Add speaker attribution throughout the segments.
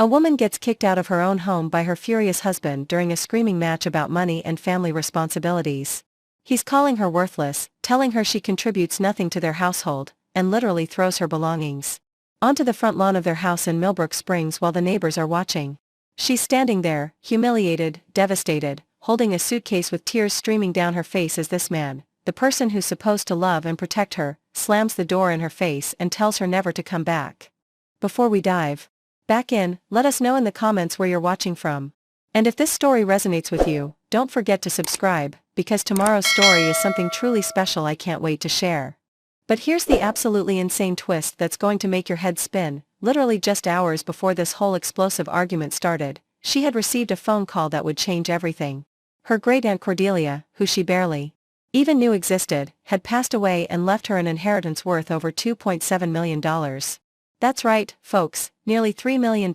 Speaker 1: A woman gets kicked out of her own home by her furious husband during a screaming match about money and family responsibilities. He's calling her worthless, telling her she contributes nothing to their household, and literally throws her belongings onto the front lawn of their house in Millbrook Springs while the neighbors are watching. She's standing there, humiliated, devastated, holding a suitcase with tears streaming down her face as this man, the person who's supposed to love and protect her, slams the door in her face and tells her never to come back. Before we dive back in, let us know in the comments where you're watching from. And if this story resonates with you, don't forget to subscribe, because tomorrow's story is something truly special I can't wait to share. But here's the absolutely insane twist that's going to make your head spin. Literally just hours before this whole explosive argument started, she had received a phone call that would change everything. Her great-aunt Cordelia, who she barely even knew existed, had passed away and left her an inheritance worth over $2.7 million. That's right, folks, nearly $3 million.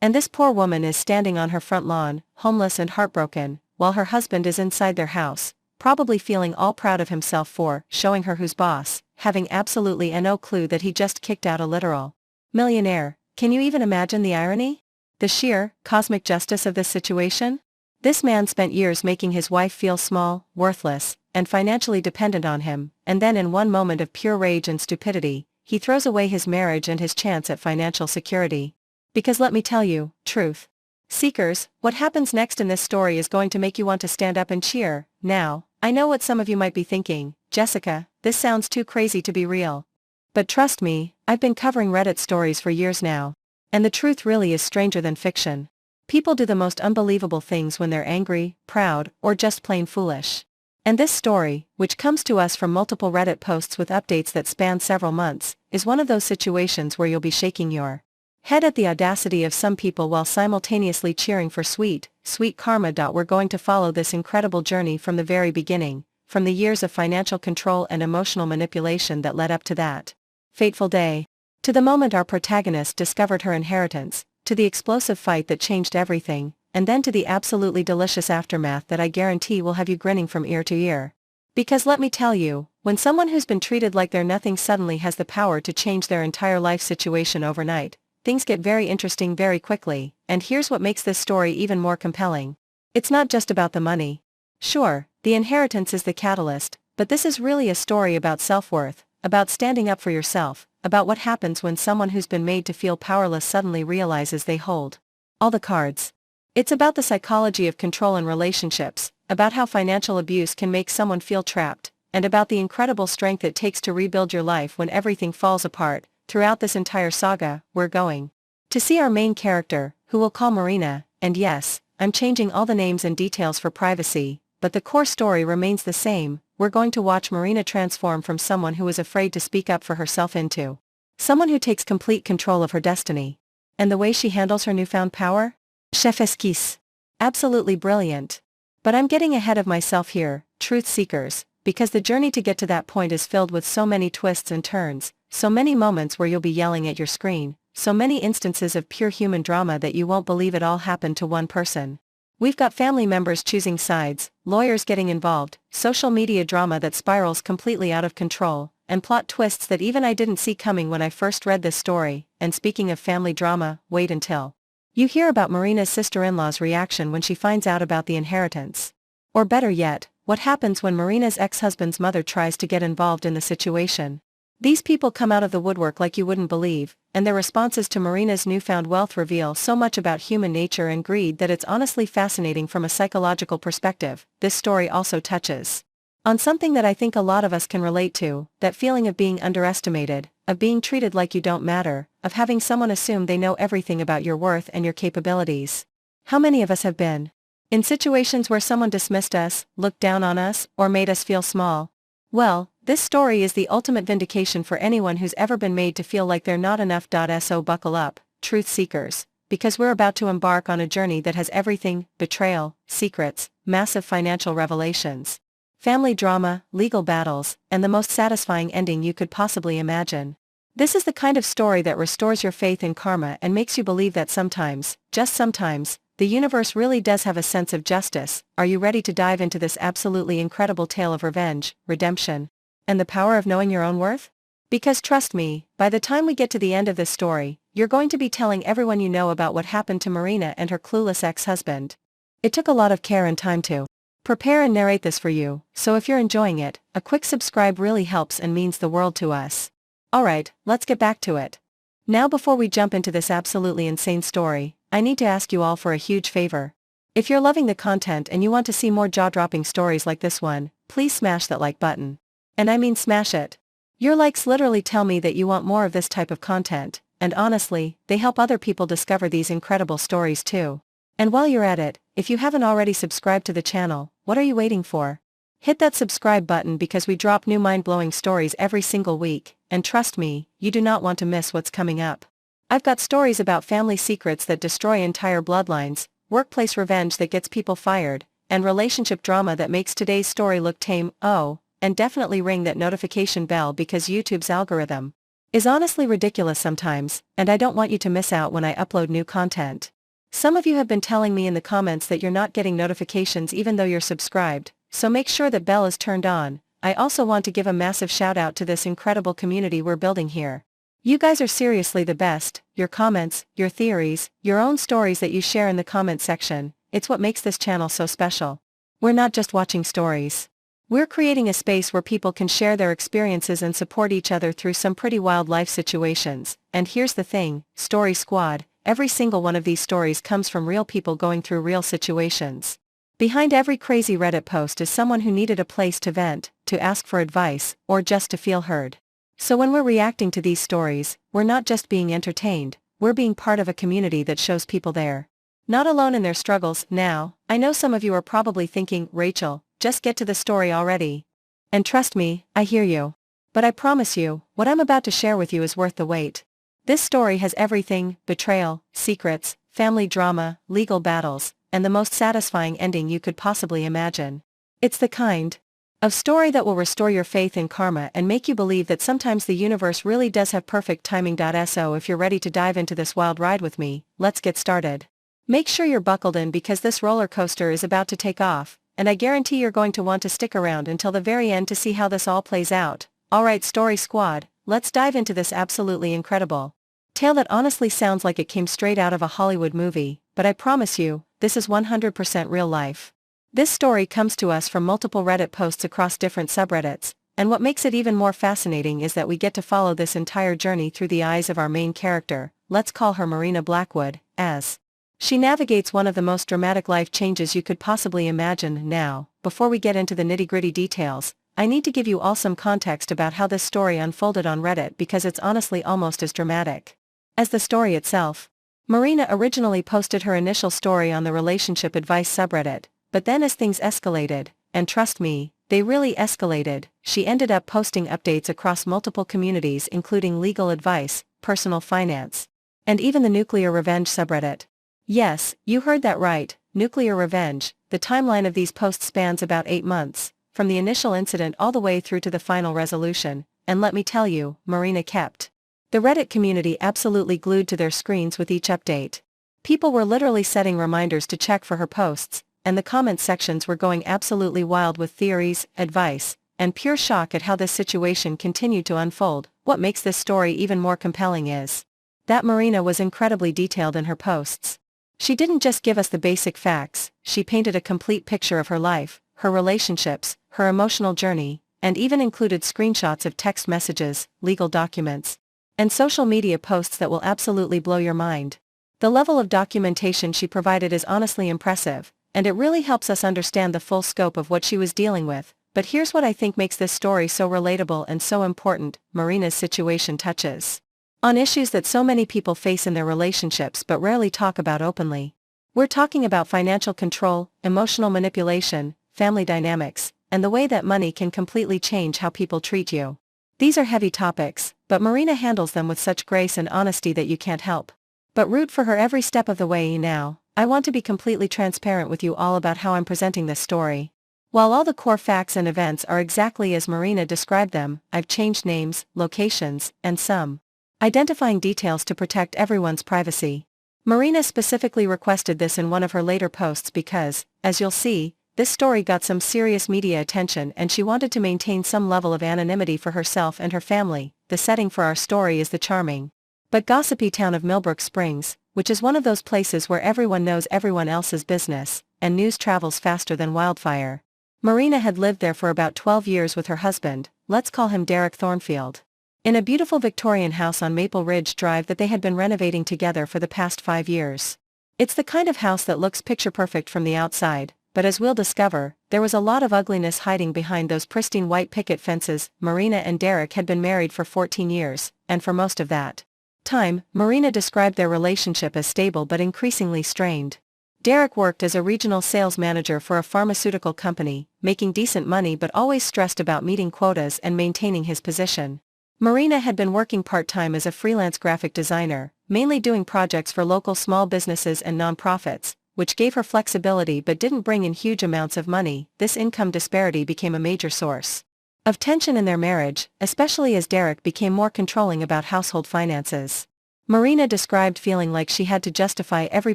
Speaker 1: And this poor woman is standing on her front lawn, homeless and heartbroken, while her husband is inside their house, probably feeling all proud of himself for showing her who's boss, having absolutely no clue that he just kicked out a literal millionaire. Can you even imagine the irony? The sheer, cosmic justice of this situation? This man spent years making his wife feel small, worthless, and financially dependent on him, and then in one moment of pure rage and stupidity, he throws away his marriage and his chance at financial security. Because let me tell you, truth seekers, what happens next in this story is going to make you want to stand up and cheer. Now, I know what some of you might be thinking, Jessica, this sounds too crazy to be real. But trust me, I've been covering Reddit stories for years now. And the truth really is stranger than fiction. People do the most unbelievable things when they're angry, proud, or just plain foolish. And this story, which comes to us from multiple Reddit posts with updates that span several months, is one of those situations where you'll be shaking your head at the audacity of some people while simultaneously cheering for sweet, sweet karma. We're going to follow this incredible journey from the very beginning, from the years of financial control and emotional manipulation that led up to that fateful day, to the moment our protagonist discovered her inheritance, to the explosive fight that changed everything, and then to the absolutely delicious aftermath that I guarantee will have you grinning from ear to ear. Because let me tell you, when someone who's been treated like they're nothing suddenly has the power to change their entire life situation overnight, things get very interesting very quickly, and here's what makes this story even more compelling. It's not just about the money. Sure, the inheritance is the catalyst, but this is really a story about self-worth, about standing up for yourself, about what happens when someone who's been made to feel powerless suddenly realizes they hold all the cards. It's about the psychology of control in relationships, about how financial abuse can make someone feel trapped, and about the incredible strength it takes to rebuild your life when everything falls apart. Throughout this entire saga, we're going to see our main character, who we'll call Marina, and yes, I'm changing all the names and details for privacy, but the core story remains the same. We're going to watch Marina transform from someone who is afraid to speak up for herself into someone who takes complete control of her destiny. And the way she handles her newfound power? Chef esquisse. Absolutely brilliant. But I'm getting ahead of myself here, truth seekers, because the journey to get to that point is filled with so many twists and turns, so many moments where you'll be yelling at your screen, so many instances of pure human drama that you won't believe it all happened to one person. We've got family members choosing sides, lawyers getting involved, social media drama that spirals completely out of control, and plot twists that even I didn't see coming when I first read this story. And speaking of family drama, wait until you hear about Marina's sister-in-law's reaction when she finds out about the inheritance. Or better yet, what happens when Marina's ex-husband's mother tries to get involved in the situation. These people come out of the woodwork like you wouldn't believe, and their responses to Marina's newfound wealth reveal so much about human nature and greed that it's honestly fascinating from a psychological perspective. This story also touches on something that I think a lot of us can relate to, that feeling of being underestimated, of being treated like you don't matter, of having someone assume they know everything about your worth and your capabilities. How many of us have been in situations where someone dismissed us, looked down on us, or made us feel small? Well, this story is the ultimate vindication for anyone who's ever been made to feel like they're not enough. So buckle up, truth seekers, because we're about to embark on a journey that has everything: betrayal, secrets, massive financial revelations, family drama, legal battles, and the most satisfying ending you could possibly imagine. This is the kind of story that restores your faith in karma and makes you believe that sometimes, just sometimes, the universe really does have a sense of justice. Are you ready to dive into this absolutely incredible tale of revenge, redemption, and the power of knowing your own worth? Because trust me, by the time we get to the end of this story, you're going to be telling everyone you know about what happened to Marina and her clueless ex-husband. It took a lot of care and time to prepare and narrate this for you, so if you're enjoying it, a quick subscribe really helps and means the world to us. Alright, let's get back to it. Now before we jump into this absolutely insane story, I need to ask you all for a huge favor. If you're loving the content and you want to see more jaw-dropping stories like this one, please smash that like button. And I mean smash it. Your likes literally tell me that you want more of this type of content, and honestly, they help other people discover these incredible stories too. And while you're at it, if you haven't already subscribed to the channel, what are you waiting for? Hit that subscribe button because we drop new mind-blowing stories every single week, and trust me, you do not want to miss what's coming up. I've got stories about family secrets that destroy entire bloodlines, workplace revenge that gets people fired, and relationship drama that makes today's story look tame. Oh, and definitely ring that notification bell because YouTube's algorithm is honestly ridiculous sometimes, and I don't want you to miss out when I upload new content. Some of you have been telling me in the comments that you're not getting notifications even though you're subscribed, so make sure that bell is turned on. I also want to give a massive shout out to this incredible community we're building here. You guys are seriously the best. Your comments, your theories, your own stories that you share in the comment section, it's what makes this channel so special. We're not just watching stories. We're creating a space where people can share their experiences and support each other through some pretty wild life situations. And here's the thing, Story Squad, every single one of these stories comes from real people going through real situations. Behind every crazy Reddit post is someone who needed a place to vent, to ask for advice, or just to feel heard. So when we're reacting to these stories, we're not just being entertained, we're being part of a community that shows people they're not alone in their struggles. Now, I know some of you are probably thinking, Rachel, just get to the story already. And trust me, I hear you. But I promise you, what I'm about to share with you is worth the wait. This story has everything: betrayal, secrets, family drama, legal battles, and the most satisfying ending you could possibly imagine. It's the kind of story that will restore your faith in karma and make you believe that sometimes the universe really does have perfect timing. So if you're ready to dive into this wild ride with me, let's get started. Make sure you're buckled in because this roller coaster is about to take off, and I guarantee you're going to want to stick around until the very end to see how this all plays out. Alright Story Squad, let's dive into this absolutely incredible tale that honestly sounds like it came straight out of a Hollywood movie, but I promise you, this is 100% real life. This story comes to us from multiple Reddit posts across different subreddits, and what makes it even more fascinating is that we get to follow this entire journey through the eyes of our main character, let's call her Marina Blackwood, as she navigates one of the most dramatic life changes you could possibly imagine. Now, before we get into the nitty-gritty details, I need to give you all some context about how this story unfolded on Reddit because it's honestly almost as dramatic as the story itself. Marina originally posted her initial story on the relationship advice subreddit, but then as things escalated, and trust me, they really escalated, she ended up posting updates across multiple communities including legal advice, personal finance, and even the nuclear revenge subreddit. Yes, you heard that right, nuclear revenge. The timeline of these posts spans about 8 months, from the initial incident all the way through to the final resolution, and let me tell you, Marina kept the Reddit community absolutely glued to their screens with each update. People were literally setting reminders to check for her posts, and the comment sections were going absolutely wild with theories, advice, and pure shock at how this situation continued to unfold. What makes this story even more compelling is that Marina was incredibly detailed in her posts. She didn't just give us the basic facts, she painted a complete picture of her life, her relationships, her emotional journey, and even included screenshots of text messages, legal documents, and social media posts that will absolutely blow your mind. The level of documentation she provided is honestly impressive, and it really helps us understand the full scope of what she was dealing with. But here's what I think makes this story so relatable and so important: Marina's situation touches on issues that so many people face in their relationships but rarely talk about openly. We're talking about financial control, emotional manipulation, family dynamics, and the way that money can completely change how people treat you. These are heavy topics, but Marina handles them with such grace and honesty that you can't help but root for her every step of the way. Now, I want to be completely transparent with you all about how I'm presenting this story. While all the core facts and events are exactly as Marina described them, I've changed names, locations, and some identifying details to protect everyone's privacy. Marina specifically requested this in one of her later posts because, as you'll see, this story got some serious media attention and she wanted to maintain some level of anonymity for herself and her family. the setting for our story is the charming but gossipy town of Millbrook Springs, which is one of those places where everyone knows everyone else's business, and news travels faster than wildfire. Marina had lived there for about 12 years with her husband, let's call him Derek Thornfield, in a beautiful Victorian house on Maple Ridge Drive that they had been renovating together for the past 5 years. It's the kind of house that looks picture-perfect from the outside, but as we'll discover, there was a lot of ugliness hiding behind those pristine white picket fences. Marina and Derek had been married for 14 years, and for most of that time, Marina described their relationship as stable but increasingly strained. Derek worked as a regional sales manager for a pharmaceutical company, making decent money but always stressed about meeting quotas and maintaining his position. Marina had been working part-time as a freelance graphic designer, mainly doing projects for local small businesses and nonprofits, which gave her flexibility but didn't bring in huge amounts of money. This income disparity became a major source of tension in their marriage, especially as Derek became more controlling about household finances. Marina described feeling like she had to justify every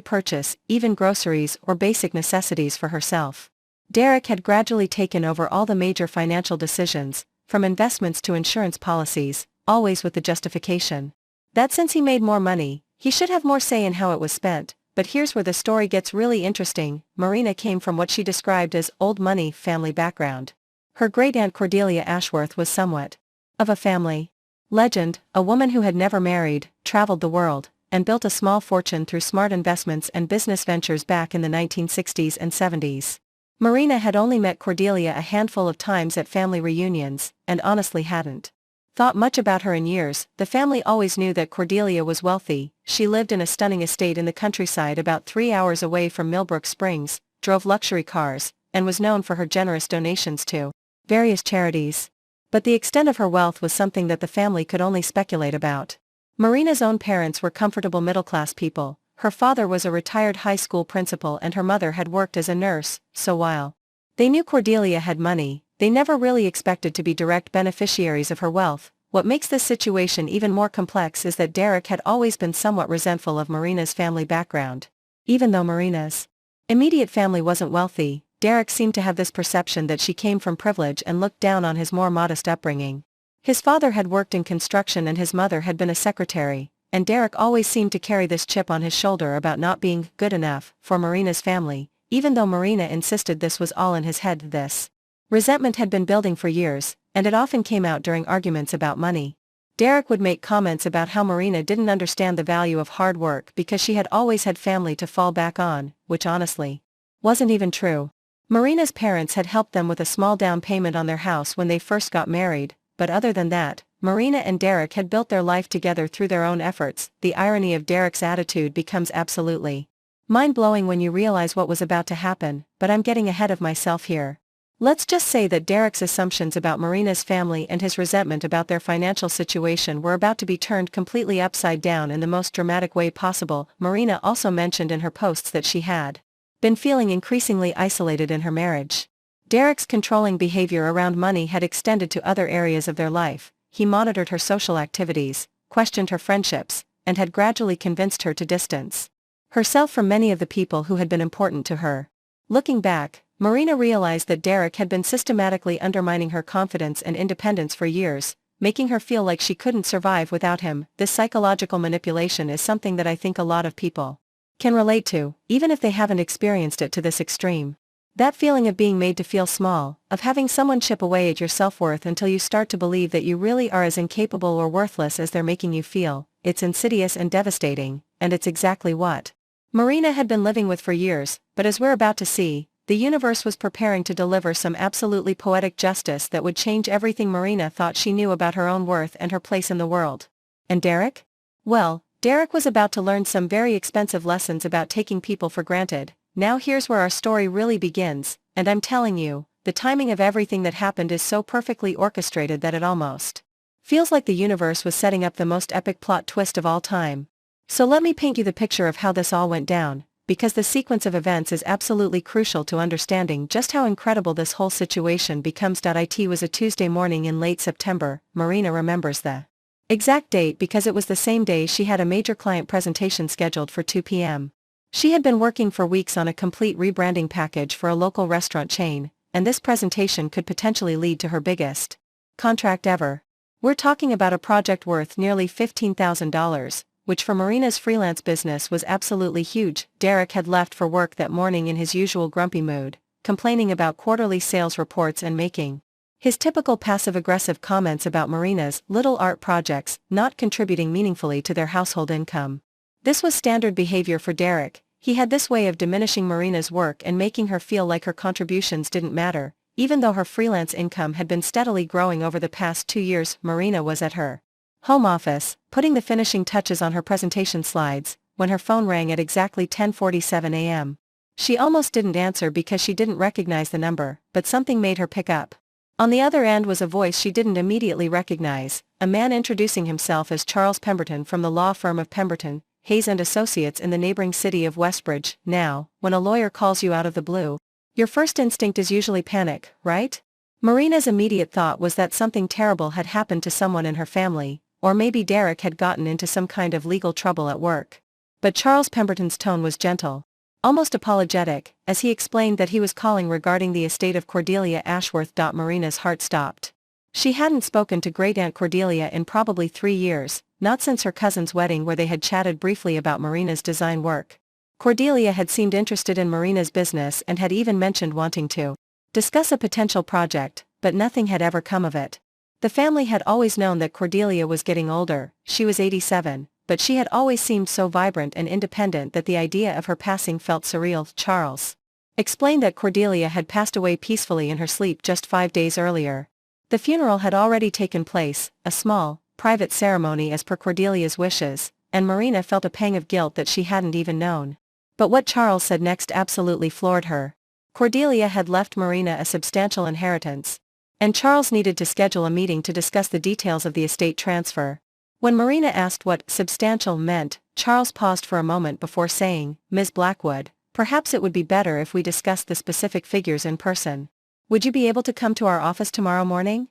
Speaker 1: purchase, even groceries or basic necessities, for herself. Derek had gradually taken over all the major financial decisions, from investments to insurance policies, always with the justification that since he made more money, he should have more say in how it was spent. But here's where the story gets really interesting. Marina came from what she described as old money family background. Her great-aunt Cordelia Ashworth was somewhat of a family legend, a woman who had never married, traveled the world, and built a small fortune through smart investments and business ventures back in the 1960s and 70s. Marina had only met Cordelia a handful of times at family reunions, and honestly hadn't thought much about her in years. The family always knew that Cordelia was wealthy. She lived in a stunning estate in the countryside about 3 hours away from Millbrook Springs, drove luxury cars, and was known for her generous donations to various charities. But the extent of her wealth was something that the family could only speculate about. Marina's own parents were comfortable middle-class people. Her father was a retired high school principal and her mother had worked as a nurse, so while they knew Cordelia had money, they never really expected to be direct beneficiaries of her wealth. What makes this situation even more complex is that Derek had always been somewhat resentful of Marina's family background. Even though Marina's immediate family wasn't wealthy, Derek seemed to have this perception that she came from privilege and looked down on his more modest upbringing. His father had worked in construction and his mother had been a secretary, and Derek always seemed to carry this chip on his shoulder about not being good enough for Marina's family, even though Marina insisted this was all in his head. This resentment had been building for years, and it often came out during arguments about money. Derek would make comments about how Marina didn't understand the value of hard work because she had always had family to fall back on, which honestly wasn't even true. Marina's parents had helped them with a small down payment on their house when they first got married, but other than that, Marina and Derek had built their life together through their own efforts. The irony of Derek's attitude becomes absolutely mind-blowing when you realize what was about to happen, but I'm getting ahead of myself here. Let's just say that Derek's assumptions about Marina's family and his resentment about their financial situation were about to be turned completely upside down in the most dramatic way possible. Marina also mentioned in her posts that she had been feeling increasingly isolated in her marriage. Derek's controlling behavior around money had extended to other areas of their life. He monitored her social activities, questioned her friendships, and had gradually convinced her to distance herself from many of the people who had been important to her. Looking back, Marina realized that Derek had been systematically undermining her confidence and independence for years, making her feel like she couldn't survive without him. This psychological manipulation is something that I think a lot of people can relate to, even if they haven't experienced it to this extreme. That feeling of being made to feel small, of having someone chip away at your self-worth until you start to believe that you really are as incapable or worthless as they're making you feel. It's insidious and devastating, and it's exactly what Marina had been living with for years. But as we're about to see, the universe was preparing to deliver some absolutely poetic justice that would change everything Marina thought she knew about her own worth and her place in the world. And Derek? Well, Derek was about to learn some very expensive lessons about taking people for granted. Now here's where our story really begins, and I'm telling you, the timing of everything that happened is so perfectly orchestrated that it almost feels like the universe was setting up the most epic plot twist of all time. So let me paint you the picture of how this all went down, because the sequence of events is absolutely crucial to understanding just how incredible this whole situation becomes. It was a Tuesday morning in late September. Marina remembers the exact date because it was the same day she had a major client presentation scheduled for 2 p.m. She had been working for weeks on a complete rebranding package for a local restaurant chain, and this presentation could potentially lead to her biggest contract ever. We're talking about a project worth nearly $15,000, which for Marina's freelance business was absolutely huge. Derek had left for work that morning in his usual grumpy mood, complaining about quarterly sales reports and making his typical passive-aggressive comments about Marina's little art projects not contributing meaningfully to their household income. This was standard behavior for Derek. He had this way of diminishing Marina's work and making her feel like her contributions didn't matter, even though her freelance income had been steadily growing over the past 2 years. Marina was at her home office, putting the finishing touches on her presentation slides, when her phone rang at exactly 10:47 a.m. She almost didn't answer because she didn't recognize the number, but something made her pick up. On the other end was a voice she didn't immediately recognize, a man introducing himself as Charles Pemberton from the law firm of Pemberton, Hayes and Associates in the neighboring city of Westbridge. Now, when a lawyer calls you out of the blue, your first instinct is usually panic, right? Marina's immediate thought was that something terrible had happened to someone in her family, or maybe Derek had gotten into some kind of legal trouble at work. But Charles Pemberton's tone was gentle, almost apologetic, as he explained that he was calling regarding the estate of Cordelia Ashworth. Marina's heart stopped. She hadn't spoken to Great-Aunt Cordelia in probably 3 years, not since her cousin's wedding where they had chatted briefly about Marina's design work. Cordelia had seemed interested in Marina's business and had even mentioned wanting to discuss a potential project, but nothing had ever come of it. The family had always known that Cordelia was getting older. She was 87, but she had always seemed so vibrant and independent that the idea of her passing felt surreal. Charles explained that Cordelia had passed away peacefully in her sleep just 5 days earlier. The funeral had already taken place, a small, private ceremony as per Cordelia's wishes, and Marina felt a pang of guilt that she hadn't even known. But what Charles said next absolutely floored her. Cordelia had left Marina a substantial inheritance, and Charles needed to schedule a meeting to discuss the details of the estate transfer. When Marina asked what substantial meant, Charles paused for a moment before saying, "Ms. Blackwood, perhaps it would be better if we discussed the specific figures in person. Would you be able to come to our office tomorrow morning?"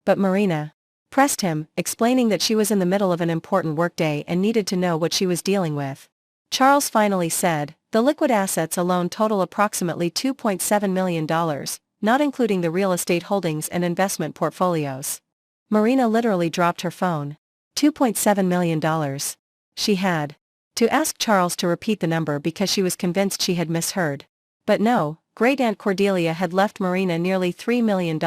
Speaker 1: But Marina pressed him, explaining that she was in the middle of an important workday and needed to know what she was dealing with. Charles finally said, "The liquid assets alone total approximately $2.7 million, not including the real estate holdings and investment portfolios." Marina literally dropped her phone. $2.7 million. She had to ask Charles to repeat the number because she was convinced she had misheard. But no, Great-Aunt Cordelia had left Marina nearly $3 million,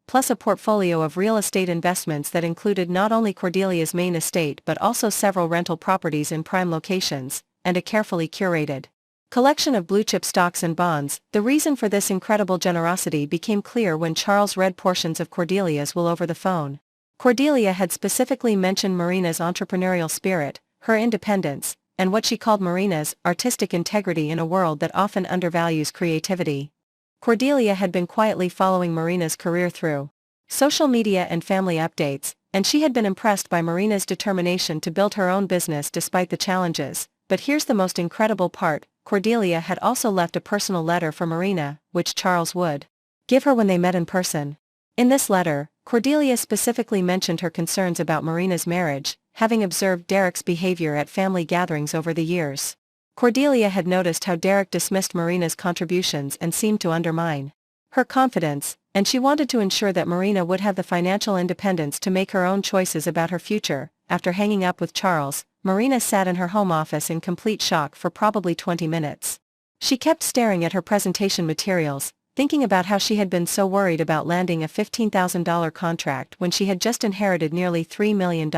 Speaker 1: plus a portfolio of real estate investments that included not only Cordelia's main estate but also several rental properties in prime locations, and a carefully curated collection of blue-chip stocks and bonds. The reason for this incredible generosity became clear when Charles read portions of Cordelia's will over the phone. Cordelia had specifically mentioned Marina's entrepreneurial spirit, her independence, and what she called Marina's artistic integrity in a world that often undervalues creativity. Cordelia had been quietly following Marina's career through social media and family updates, and she had been impressed by Marina's determination to build her own business despite the challenges. But here's the most incredible part: Cordelia had also left a personal letter for Marina, which Charles would give her when they met in person. In this letter, Cordelia specifically mentioned her concerns about Marina's marriage, having observed Derek's behavior at family gatherings over the years. Cordelia had noticed how Derek dismissed Marina's contributions and seemed to undermine her confidence, and she wanted to ensure that Marina would have the financial independence to make her own choices about her future. After hanging up with Charles, Marina sat in her home office in complete shock for probably 20 minutes. She kept staring at her presentation materials, thinking about how she had been so worried about landing a $15,000 contract when she had just inherited nearly $3 million.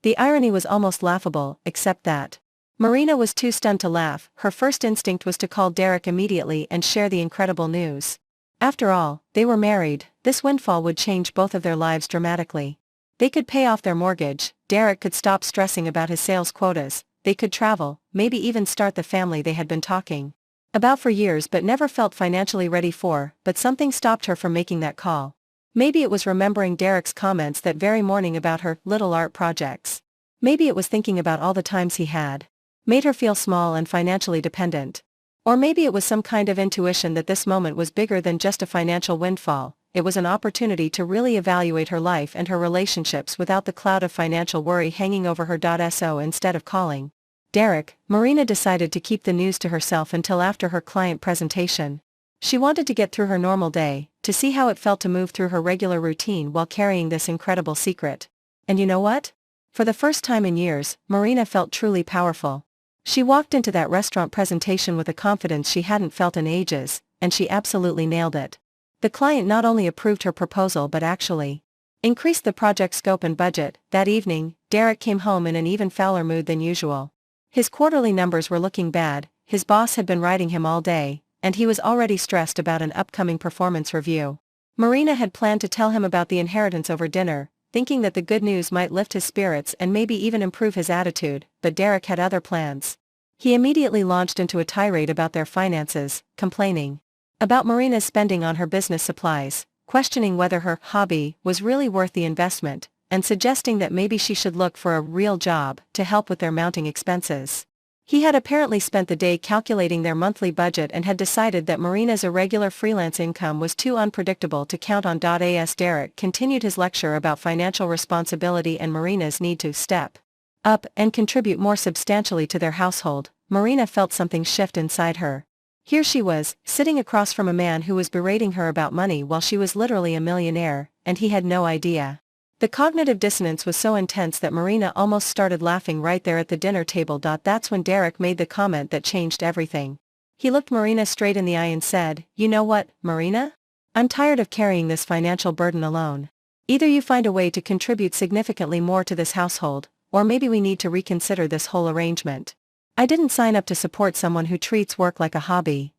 Speaker 1: The irony was almost laughable, except that Marina was too stunned to laugh. Her first instinct was to call Derek immediately and share the incredible news. After all, they were married. This windfall would change both of their lives dramatically. They could pay off their mortgage, Derek could stop stressing about his sales quotas, they could travel, maybe even start the family they had been talking about for years but never felt financially ready for. But something stopped her from making that call. Maybe it was remembering Derek's comments that very morning about her little art projects. Maybe it was thinking about all the times he had made her feel small and financially dependent. Or maybe it was some kind of intuition that this moment was bigger than just a financial windfall. It was an opportunity to really evaluate her life and her relationships without the cloud of financial worry hanging over her. So instead of calling Derek, Marina decided to keep the news to herself until after her client presentation. She wanted to get through her normal day, to see how it felt to move through her regular routine while carrying this incredible secret. And you know what? For the first time in years, Marina felt truly powerful. She walked into that restaurant presentation with a confidence she hadn't felt in ages, and she absolutely nailed it. The client not only approved her proposal but actually increased the project scope and budget. That evening, Derek came home in an even fouler mood than usual. His quarterly numbers were looking bad, his boss had been riding him all day, and he was already stressed about an upcoming performance review. Marina had planned to tell him about the inheritance over dinner, thinking that the good news might lift his spirits and maybe even improve his attitude, but Derek had other plans. He immediately launched into a tirade about their finances, complaining about Marina's spending on her business supplies, questioning whether her hobby was really worth the investment, and suggesting that maybe she should look for a real job to help with their mounting expenses. He had apparently spent the day calculating their monthly budget and had decided that Marina's irregular freelance income was too unpredictable to count on. As Derek continued his lecture about financial responsibility and Marina's need to step up and contribute more substantially to their household, Marina felt something shift inside her. Here she was, sitting across from a man who was berating her about money while she was literally a millionaire, and he had no idea. The cognitive dissonance was so intense that Marina almost started laughing right there at the dinner table. That's when Derek made the comment that changed everything. He looked Marina straight in the eye and said, "You know what, Marina? I'm tired of carrying this financial burden alone. Either you find a way to contribute significantly more to this household, or maybe we need to reconsider this whole arrangement. I didn't sign up to support someone who treats work like a hobby."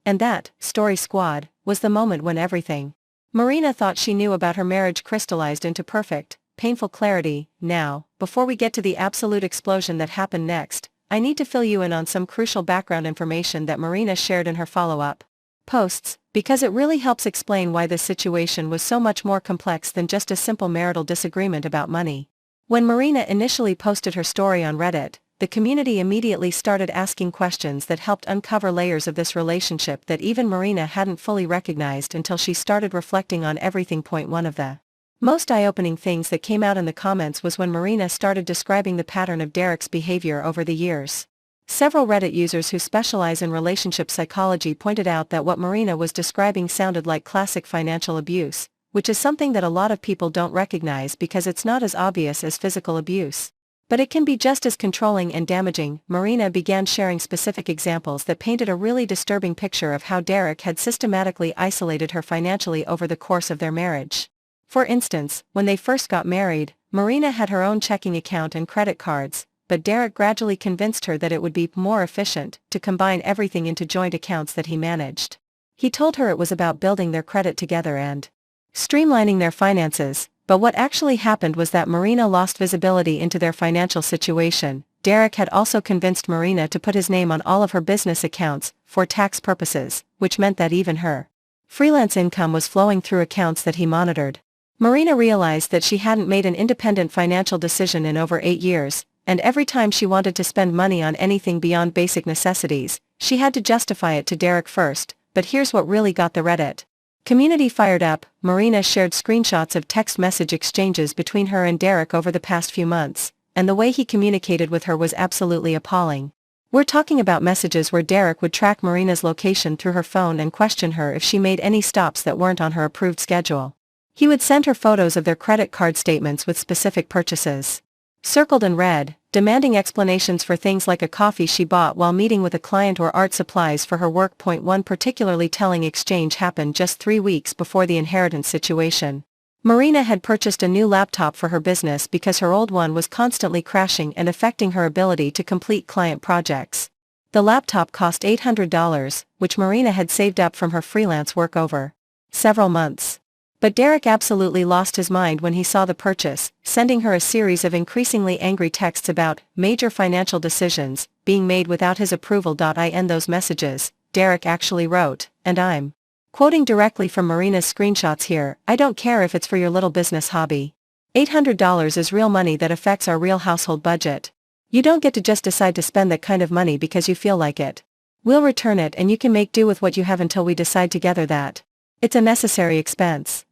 Speaker 1: And that, Story Squad, was the moment when everything Marina thought she knew about her marriage crystallized into perfect, painful clarity. Now, before we get to the absolute explosion that happened next, I need to fill you in on some crucial background information that Marina shared in her follow-up posts, because it really helps explain why this situation was so much more complex than just a simple marital disagreement about money. When Marina initially posted her story on Reddit, the community immediately started asking questions that helped uncover layers of this relationship that even Marina hadn't fully recognized until she started reflecting on everything. One of the most eye-opening things that came out in the comments was when Marina started describing the pattern of Derek's behavior over the years. Several Reddit users who specialize in relationship psychology pointed out that what Marina was describing sounded like classic financial abuse, which is something that a lot of people don't recognize because it's not as obvious as physical abuse. But it can be just as controlling and damaging. Marina began sharing specific examples that painted a really disturbing picture of how Derek had systematically isolated her financially over the course of their marriage. For instance, when they first got married, Marina had her own checking account and credit cards, but Derek gradually convinced her that it would be more efficient to combine everything into joint accounts that he managed. He told her it was about building their credit together and streamlining their finances. But what actually happened was that Marina lost visibility into their financial situation. Derek had also convinced Marina to put his name on all of her business accounts, for tax purposes, which meant that even her freelance income was flowing through accounts that he monitored. Marina realized that she hadn't made an independent financial decision in over 8 years, and every time she wanted to spend money on anything beyond basic necessities, she had to justify it to Derek first. But here's what really got the Reddit community fired up. Marina shared screenshots of text message exchanges between her and Derek over the past few months, and the way he communicated with her was absolutely appalling. We're talking about messages where Derek would track Marina's location through her phone and question her if she made any stops that weren't on her approved schedule. He would send her photos of their credit card statements with specific purchases circled in red, demanding explanations for things like a coffee she bought while meeting with a client or art supplies for her work. One particularly telling exchange happened just 3 weeks before the inheritance situation. Marina had purchased a new laptop for her business because her old one was constantly crashing and affecting her ability to complete client projects. The laptop cost $800, which Marina had saved up from her freelance work over several months. But Derek absolutely lost his mind when he saw the purchase, sending her a series of increasingly angry texts about major financial decisions being made without his approval. In those messages, Derek actually wrote, and I'm quoting directly from Marina's screenshots here, "I don't care if it's for your little business hobby. $800 is real money that affects our real household budget. You don't get to just decide to spend that kind of money because you feel like it. We'll return it and you can make do with what you have until we decide together that it's a necessary expense."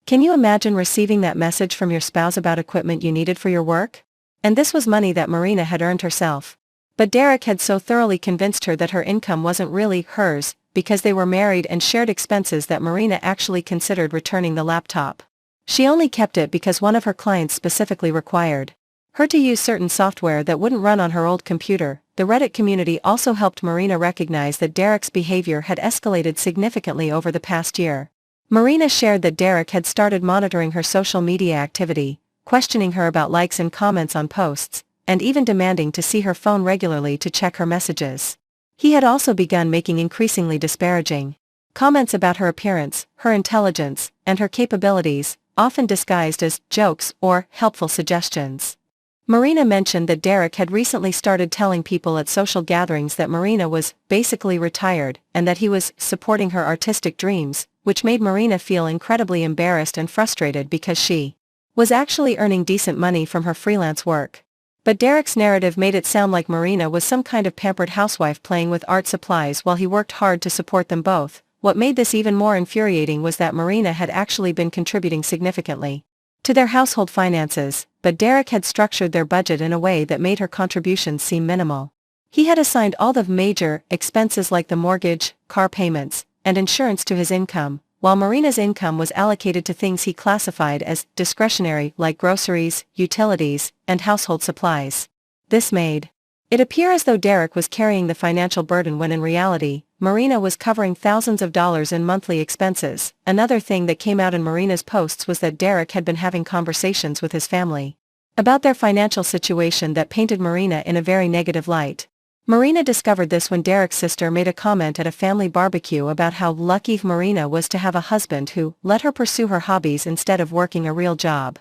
Speaker 1: Can you imagine receiving that message from your spouse about equipment you needed for your work? And this was money that Marina had earned herself. But Derek had so thoroughly convinced her that her income wasn't really hers, because they were married and shared expenses that Marina actually considered returning the laptop. She only kept it because one of her clients specifically required her to use certain software that wouldn't run on her old computer. The Reddit community also helped Marina recognize that Derek's behavior had escalated significantly over the past year. Marina shared that Derek had started monitoring her social media activity, questioning her about likes and comments on posts, and even demanding to see her phone regularly to check her messages. He had also begun making increasingly disparaging comments about her appearance, her intelligence, and her capabilities, often disguised as jokes or helpful suggestions. Marina mentioned that Derek had recently started telling people at social gatherings that Marina was basically retired and that he was supporting her artistic dreams, which made Marina feel incredibly embarrassed and frustrated because she was actually earning decent money from her freelance work. But Derek's narrative made it sound like Marina was some kind of pampered housewife playing with art supplies while he worked hard to support them both. What made this even more infuriating was that Marina had actually been contributing significantly to their household finances, but Derek had structured their budget in a way that made her contributions seem minimal. He had assigned all the major expenses like the mortgage, car payments, and insurance to his income, while Marina's income was allocated to things he classified as discretionary like groceries, utilities, and household supplies. This made it appear as though Derek was carrying the financial burden when in reality, Marina was covering thousands of dollars in monthly expenses. Another thing that came out in Marina's posts was that Derek had been having conversations with his family about their financial situation that painted Marina in a very negative light. Marina discovered this when Derek's sister made a comment at a family barbecue about how lucky Marina was to have a husband who let her pursue her hobbies instead of working a real job.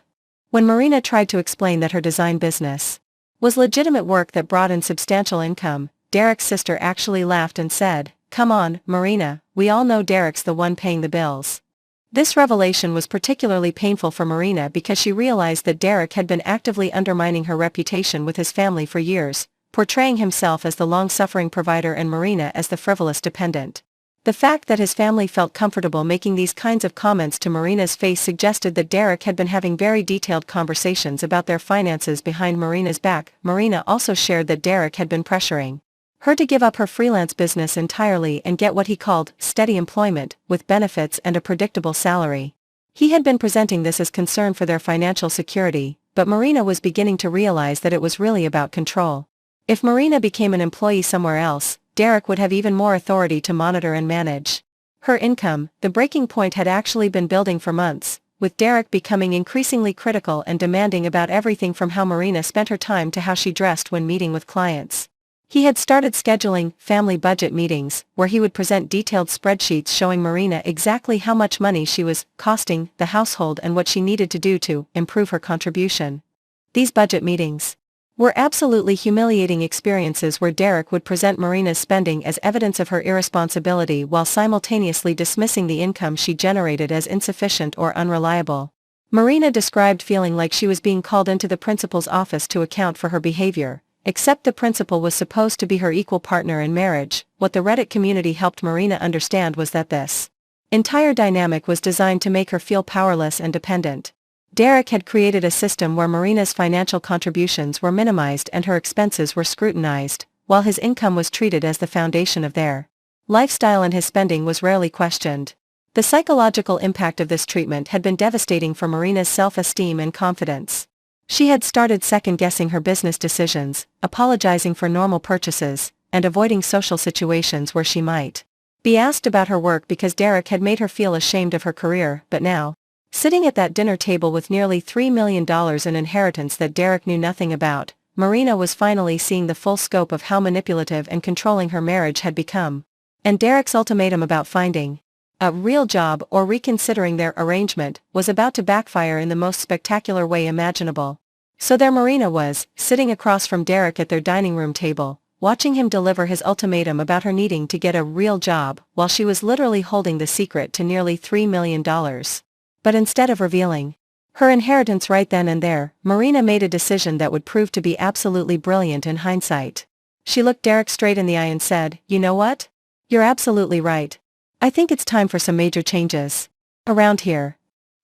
Speaker 1: When Marina tried to explain that her design business was legitimate work that brought in substantial income, Derek's sister actually laughed and said, "Come on, Marina, we all know Derek's the one paying the bills." This revelation was particularly painful for Marina because she realized that Derek had been actively undermining her reputation with his family for years, portraying himself as the long-suffering provider and Marina as the frivolous dependent. The fact that his family felt comfortable making these kinds of comments to Marina's face suggested that Derek had been having very detailed conversations about their finances behind Marina's back. Marina also shared that Derek had been pressuring her to give up her freelance business entirely and get what he called steady employment, with benefits and a predictable salary. He had been presenting this as concern for their financial security, but Marina was beginning to realize that it was really about control. If Marina became an employee somewhere else, Derek would have even more authority to monitor and manage her income. The breaking point had actually been building for months, with Derek becoming increasingly critical and demanding about everything from how Marina spent her time to how she dressed when meeting with clients. He had started scheduling family budget meetings, where he would present detailed spreadsheets showing Marina exactly how much money she was costing the household and what she needed to do to improve her contribution. These budget meetings were absolutely humiliating experiences where Derek would present Marina's spending as evidence of her irresponsibility while simultaneously dismissing the income she generated as insufficient or unreliable. Marina described feeling like she was being called into the principal's office to account for her behavior, except the principal was supposed to be her equal partner in marriage. What the Reddit community helped Marina understand was that this entire dynamic was designed to make her feel powerless and dependent. Derek had created a system where Marina's financial contributions were minimized and her expenses were scrutinized, while his income was treated as the foundation of their lifestyle and his spending was rarely questioned. The psychological impact of this treatment had been devastating for Marina's self-esteem and confidence. She had started second-guessing her business decisions, apologizing for normal purchases, and avoiding social situations where she might be asked about her work because Derek had made her feel ashamed of her career. But now, sitting at that dinner table with nearly $3 million in inheritance that Derek knew nothing about, Marina was finally seeing the full scope of how manipulative and controlling her marriage had become. And Derek's ultimatum about finding a real job or reconsidering their arrangement was about to backfire in the most spectacular way imaginable. So there Marina was, sitting across from Derek at their dining room table, watching him deliver his ultimatum about her needing to get a real job, while she was literally holding the secret to nearly $3 million. But instead of revealing her inheritance right then and there, Marina made a decision that would prove to be absolutely brilliant in hindsight. She looked Derek straight in the eye and said, "You know what? You're absolutely right. I think it's time for some major changes around here."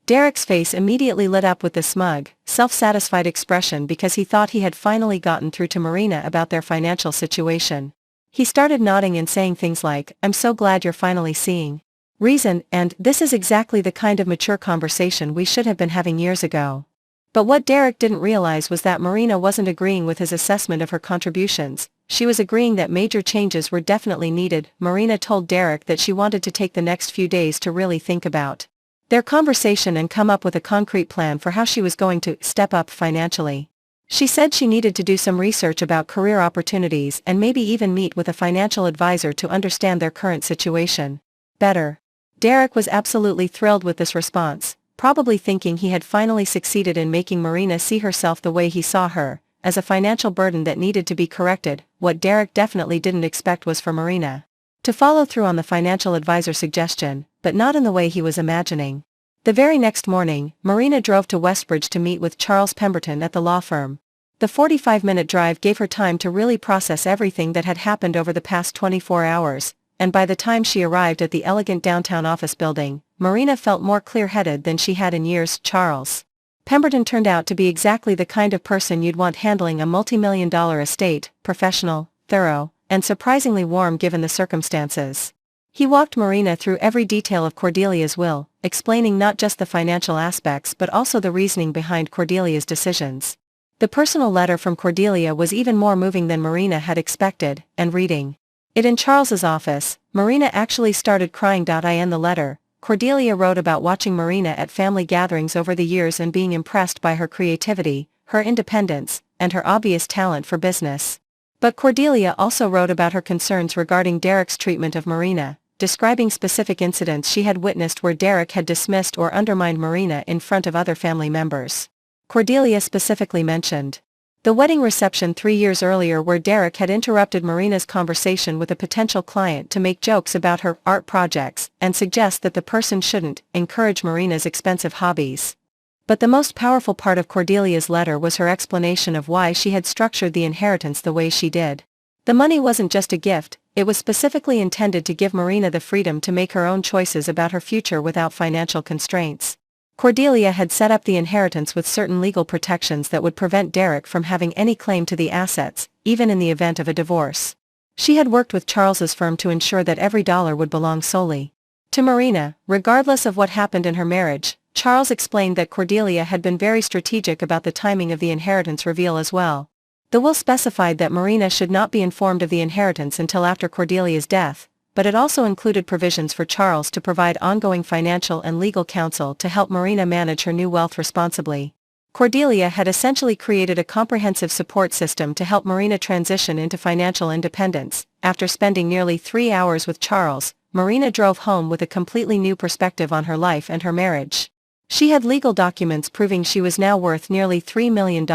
Speaker 1: Derek's face immediately lit up with a smug, self-satisfied expression because he thought he had finally gotten through to Marina about their financial situation. He started nodding and saying things like, "I'm so glad you're finally seeing reason," and "This is exactly the kind of mature conversation we should have been having years ago." But what Derek didn't realize was that Marina wasn't agreeing with his assessment of her contributions. She was agreeing that major changes were definitely needed. Marina told Derek that she wanted to take the next few days to really think about their conversation and come up with a concrete plan for how she was going to step up financially. She said she needed to do some research about career opportunities and maybe even meet with a financial advisor to understand their current situation better. Derek was absolutely thrilled with this response, probably thinking he had finally succeeded in making Marina see herself the way he saw her, as a financial burden that needed to be corrected. What Derek definitely didn't expect was for Marina to follow through on the financial advisor suggestion, but not in the way he was imagining. The very next morning, Marina drove to Westbridge to meet with Charles Pemberton at the law firm. The 45-minute drive gave her time to really process everything that had happened over the past 24 hours, and by the time she arrived at the elegant downtown office building, Marina felt more clear-headed than she had in years. Charles Pemberton turned out to be exactly the kind of person you'd want handling a multi-million-dollar estate: professional, thorough, and surprisingly warm given the circumstances. He walked Marina through every detail of Cordelia's will, explaining not just the financial aspects but also the reasoning behind Cordelia's decisions. The personal letter from Cordelia was even more moving than Marina had expected, and reading it in Charles's office, Marina actually started crying. In the letter, Cordelia wrote about watching Marina at family gatherings over the years and being impressed by her creativity, her independence, and her obvious talent for business. But Cordelia also wrote about her concerns regarding Derek's treatment of Marina, describing specific incidents she had witnessed where Derek had dismissed or undermined Marina in front of other family members. Cordelia specifically mentioned the wedding reception 3 years earlier where Derek had interrupted Marina's conversation with a potential client to make jokes about her art projects and suggest that the person shouldn't encourage Marina's expensive hobbies. But the most powerful part of Cordelia's letter was her explanation of why she had structured the inheritance the way she did. The money wasn't just a gift, it was specifically intended to give Marina the freedom to make her own choices about her future without financial constraints. Cordelia had set up the inheritance with certain legal protections that would prevent Derek from having any claim to the assets, even in the event of a divorce. She had worked with Charles's firm to ensure that every dollar would belong solely to Marina, regardless of what happened in her marriage. Charles explained that Cordelia had been very strategic about the timing of the inheritance reveal as well. The will specified that Marina should not be informed of the inheritance until after Cordelia's death, but it also included provisions for Charles to provide ongoing financial and legal counsel to help Marina manage her new wealth responsibly. Cordelia had essentially created a comprehensive support system to help Marina transition into financial independence. After spending nearly 3 hours with Charles, Marina drove home with a completely new perspective on her life and her marriage. She had legal documents proving she was now worth nearly $3 million,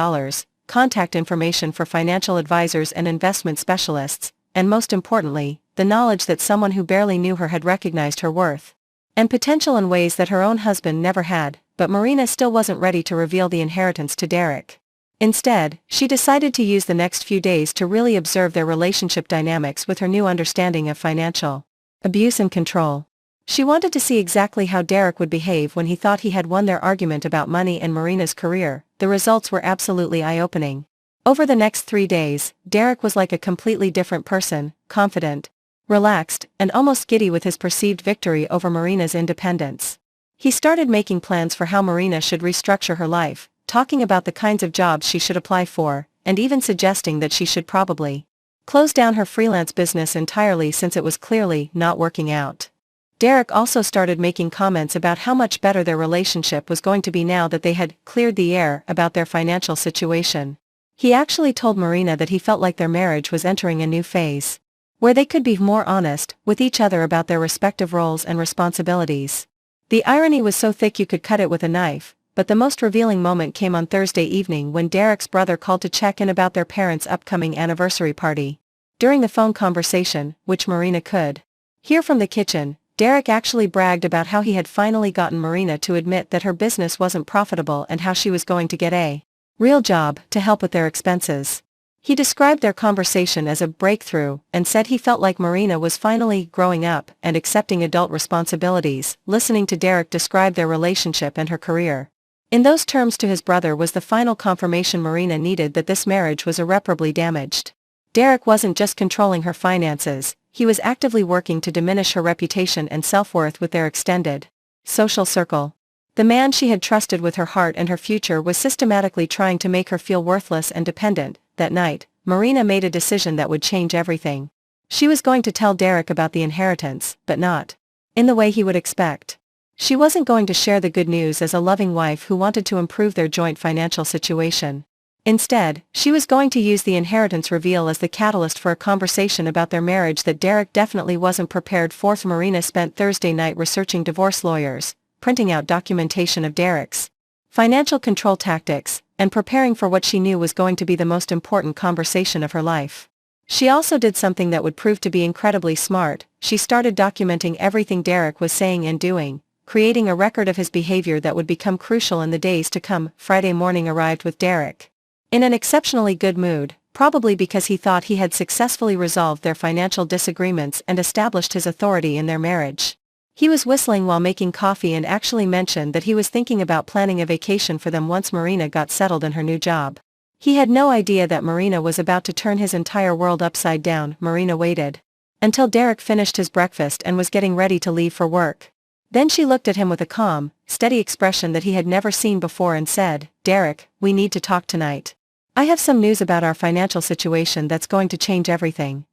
Speaker 1: contact information for financial advisors and investment specialists, and most importantly, the knowledge that someone who barely knew her had recognized her worth and potential in ways that her own husband never had. But Marina still wasn't ready to reveal the inheritance to Derek. Instead, she decided to use the next few days to really observe their relationship dynamics with her new understanding of financial abuse and control. She wanted to see exactly how Derek would behave when he thought he had won their argument about money and Marina's career. The results were absolutely eye-opening. Over the next 3 days, Derek was like a completely different person, confident, relaxed, and almost giddy with his perceived victory over Marina's independence. He started making plans for how Marina should restructure her life, talking about the kinds of jobs she should apply for, and even suggesting that she should probably close down her freelance business entirely since it was clearly not working out. Derek also started making comments about how much better their relationship was going to be now that they had cleared the air about their financial situation. He actually told Marina that he felt like their marriage was entering a new phase, where they could be more honest with each other about their respective roles and responsibilities. The irony was so thick you could cut it with a knife, but the most revealing moment came on Thursday evening when Derek's brother called to check in about their parents' upcoming anniversary party. During the phone conversation, which Marina could hear from the kitchen, Derek actually bragged about how he had finally gotten Marina to admit that her business wasn't profitable and how she was going to get a real job to help with their expenses. He described their conversation as a breakthrough and said he felt like Marina was finally growing up and accepting adult responsibilities. Listening to Derek describe their relationship and her career in those terms to his brother was the final confirmation Marina needed that this marriage was irreparably damaged. Derek wasn't just controlling her finances, he was actively working to diminish her reputation and self-worth with their extended social circle. The man she had trusted with her heart and her future was systematically trying to make her feel worthless and dependent. That night, Marina made a decision that would change everything. She was going to tell Derek about the inheritance, but not in the way he would expect. She wasn't going to share the good news as a loving wife who wanted to improve their joint financial situation. Instead, she was going to use the inheritance reveal as the catalyst for a conversation about their marriage that Derek definitely wasn't prepared for. Marina spent Thursday night researching divorce lawyers, printing out documentation of Derek's financial control tactics, and preparing for what she knew was going to be the most important conversation of her life. She also did something that would prove to be incredibly smart. She started documenting everything Derek was saying and doing, creating a record of his behavior that would become crucial in the days to come. Friday morning arrived with Derek in an exceptionally good mood, probably because he thought he had successfully resolved their financial disagreements and established his authority in their marriage. He was whistling while making coffee and actually mentioned that he was thinking about planning a vacation for them once Marina got settled in her new job. He had no idea that Marina was about to turn his entire world upside down. Marina waited until Derek finished his breakfast and was getting ready to leave for work. Then she looked at him with a calm, steady expression that he had never seen before and said, "Derek, we need to talk tonight. I have some news about our financial situation that's going to change everything."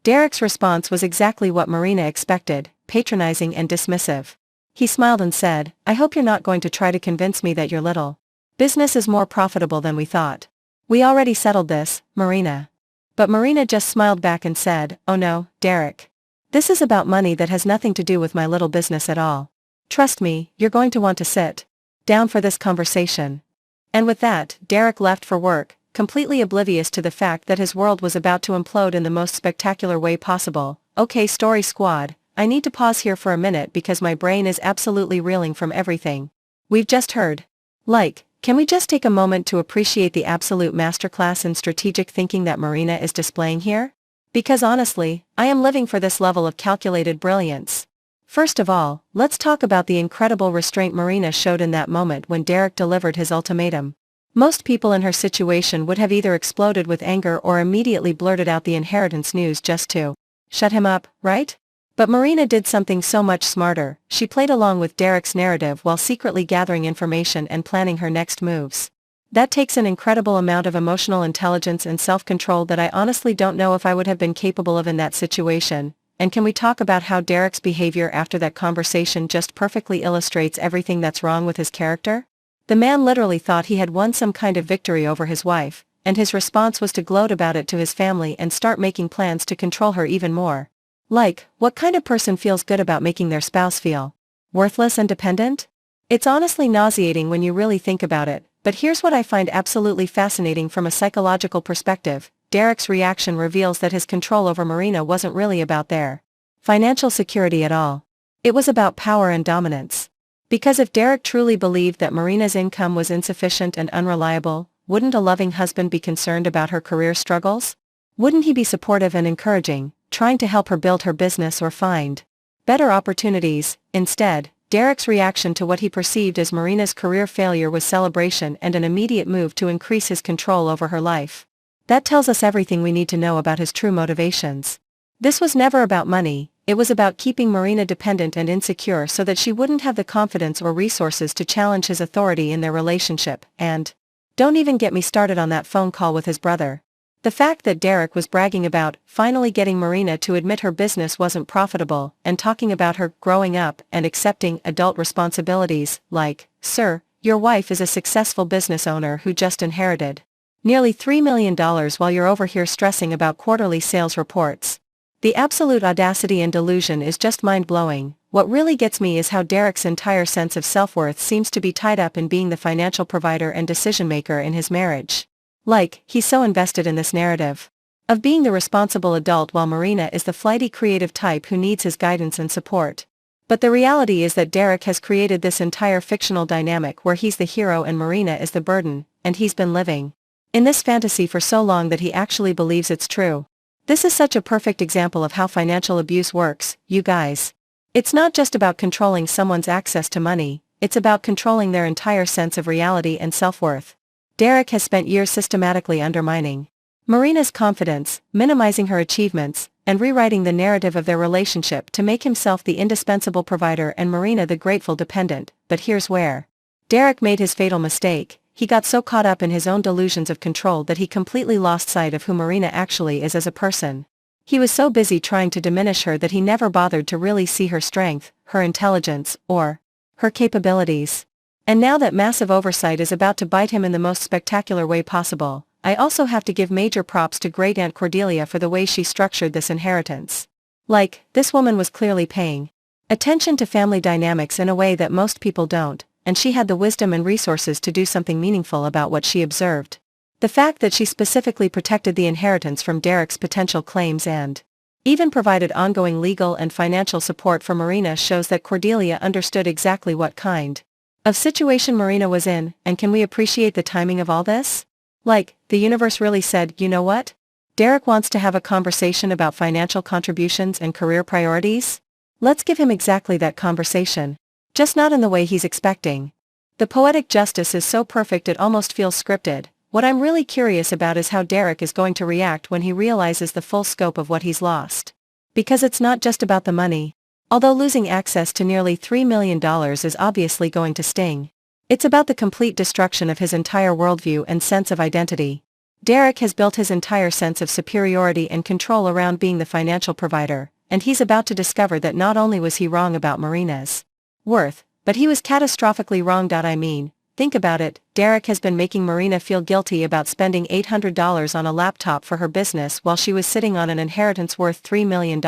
Speaker 1: Derek's response was exactly what Marina expected, patronizing and dismissive. He smiled and said, "I hope you're not going to try to convince me that your little business is more profitable than we thought. We already settled this, Marina." But Marina just smiled back and said, "Oh no, Derek. This is about money that has nothing to do with my little business at all. Trust me, you're going to want to sit down for this conversation." And with that, Derek left for work, completely oblivious to the fact that his world was about to implode in the most spectacular way possible. Okay, Story Squad, I need to pause here for a minute because my brain is absolutely reeling from everything we've just heard. Can we just take a moment to appreciate the absolute masterclass in strategic thinking that Marina is displaying here? Because honestly, I am living for this level of calculated brilliance. First of all, let's talk about the incredible restraint Marina showed in that moment when Derek delivered his ultimatum. Most people in her situation would have either exploded with anger or immediately blurted out the inheritance news just to shut him up, right? But Marina did something so much smarter. She played along with Derek's narrative while secretly gathering information and planning her next moves. That takes an incredible amount of emotional intelligence and self-control that I honestly don't know if I would have been capable of in that situation. And can we talk about how Derek's behavior after that conversation just perfectly illustrates everything that's wrong with his character? The man literally thought he had won some kind of victory over his wife, and his response was to gloat about it to his family and start making plans to control her even more. What kind of person feels good about making their spouse feel worthless and dependent? It's honestly nauseating when you really think about it, but here's what I find absolutely fascinating from a psychological perspective. Derek's reaction reveals that his control over Marina wasn't really about their financial security at all. It was about power and dominance. Because if Derek truly believed that Marina's income was insufficient and unreliable, wouldn't a loving husband be concerned about her career struggles? Wouldn't he be supportive and encouraging, trying to help her build her business or find better opportunities? Instead, Derek's reaction to what he perceived as Marina's career failure was celebration and an immediate move to increase his control over her life. That tells us everything we need to know about his true motivations. This was never about money. It was about keeping Marina dependent and insecure so that she wouldn't have the confidence or resources to challenge his authority in their relationship. And don't even get me started on that phone call with his brother. The fact that Derek was bragging about finally getting Marina to admit her business wasn't profitable and talking about her growing up and accepting adult responsibilities "Sir, your wife is a successful business owner who just inherited nearly $3 million while you're over here stressing about quarterly sales reports." The absolute audacity and delusion is just mind-blowing. What really gets me is how Derek's entire sense of self-worth seems to be tied up in being the financial provider and decision-maker in his marriage. He's so invested in this narrative of being the responsible adult while Marina is the flighty creative type who needs his guidance and support. But the reality is that Derek has created this entire fictional dynamic where he's the hero and Marina is the burden, and he's been living in this fantasy for so long that he actually believes it's true. This is such a perfect example of how financial abuse works, you guys. It's not just about controlling someone's access to money, it's about controlling their entire sense of reality and self-worth. Derek has spent years systematically undermining Marina's confidence, minimizing her achievements, and rewriting the narrative of their relationship to make himself the indispensable provider and Marina the grateful dependent. But here's where Derek made his fatal mistake. He got so caught up in his own delusions of control that he completely lost sight of who Marina actually is as a person. He was so busy trying to diminish her that he never bothered to really see her strength, her intelligence, or her capabilities. And now that massive oversight is about to bite him in the most spectacular way possible, I also have to give major props to great-aunt Cordelia for the way she structured this inheritance. Like, this woman was clearly paying attention to family dynamics in a way that most people don't, and she had the wisdom and resources to do something meaningful about what she observed. The fact that she specifically protected the inheritance from Derek's potential claims and even provided ongoing legal and financial support for Marina shows that Cordelia understood exactly what kind of situation Marina was in. And can we appreciate the timing of all this? Like, the universe really said, you know what? Derek wants to have a conversation about financial contributions and career priorities? Let's give him exactly that conversation. Just not in the way he's expecting. The poetic justice is so perfect it almost feels scripted. What I'm really curious about is how Derek is going to react when he realizes the full scope of what he's lost. Because it's not just about the money. Although losing access to nearly $3 million is obviously going to sting. It's about the complete destruction of his entire worldview and sense of identity. Derek has built his entire sense of superiority and control around being the financial provider, and he's about to discover that not only was he wrong about Marina's worth, but he was catastrophically wrong. I mean, think about it, Derek has been making Marina feel guilty about spending $800 on a laptop for her business while she was sitting on an inheritance worth $3 million.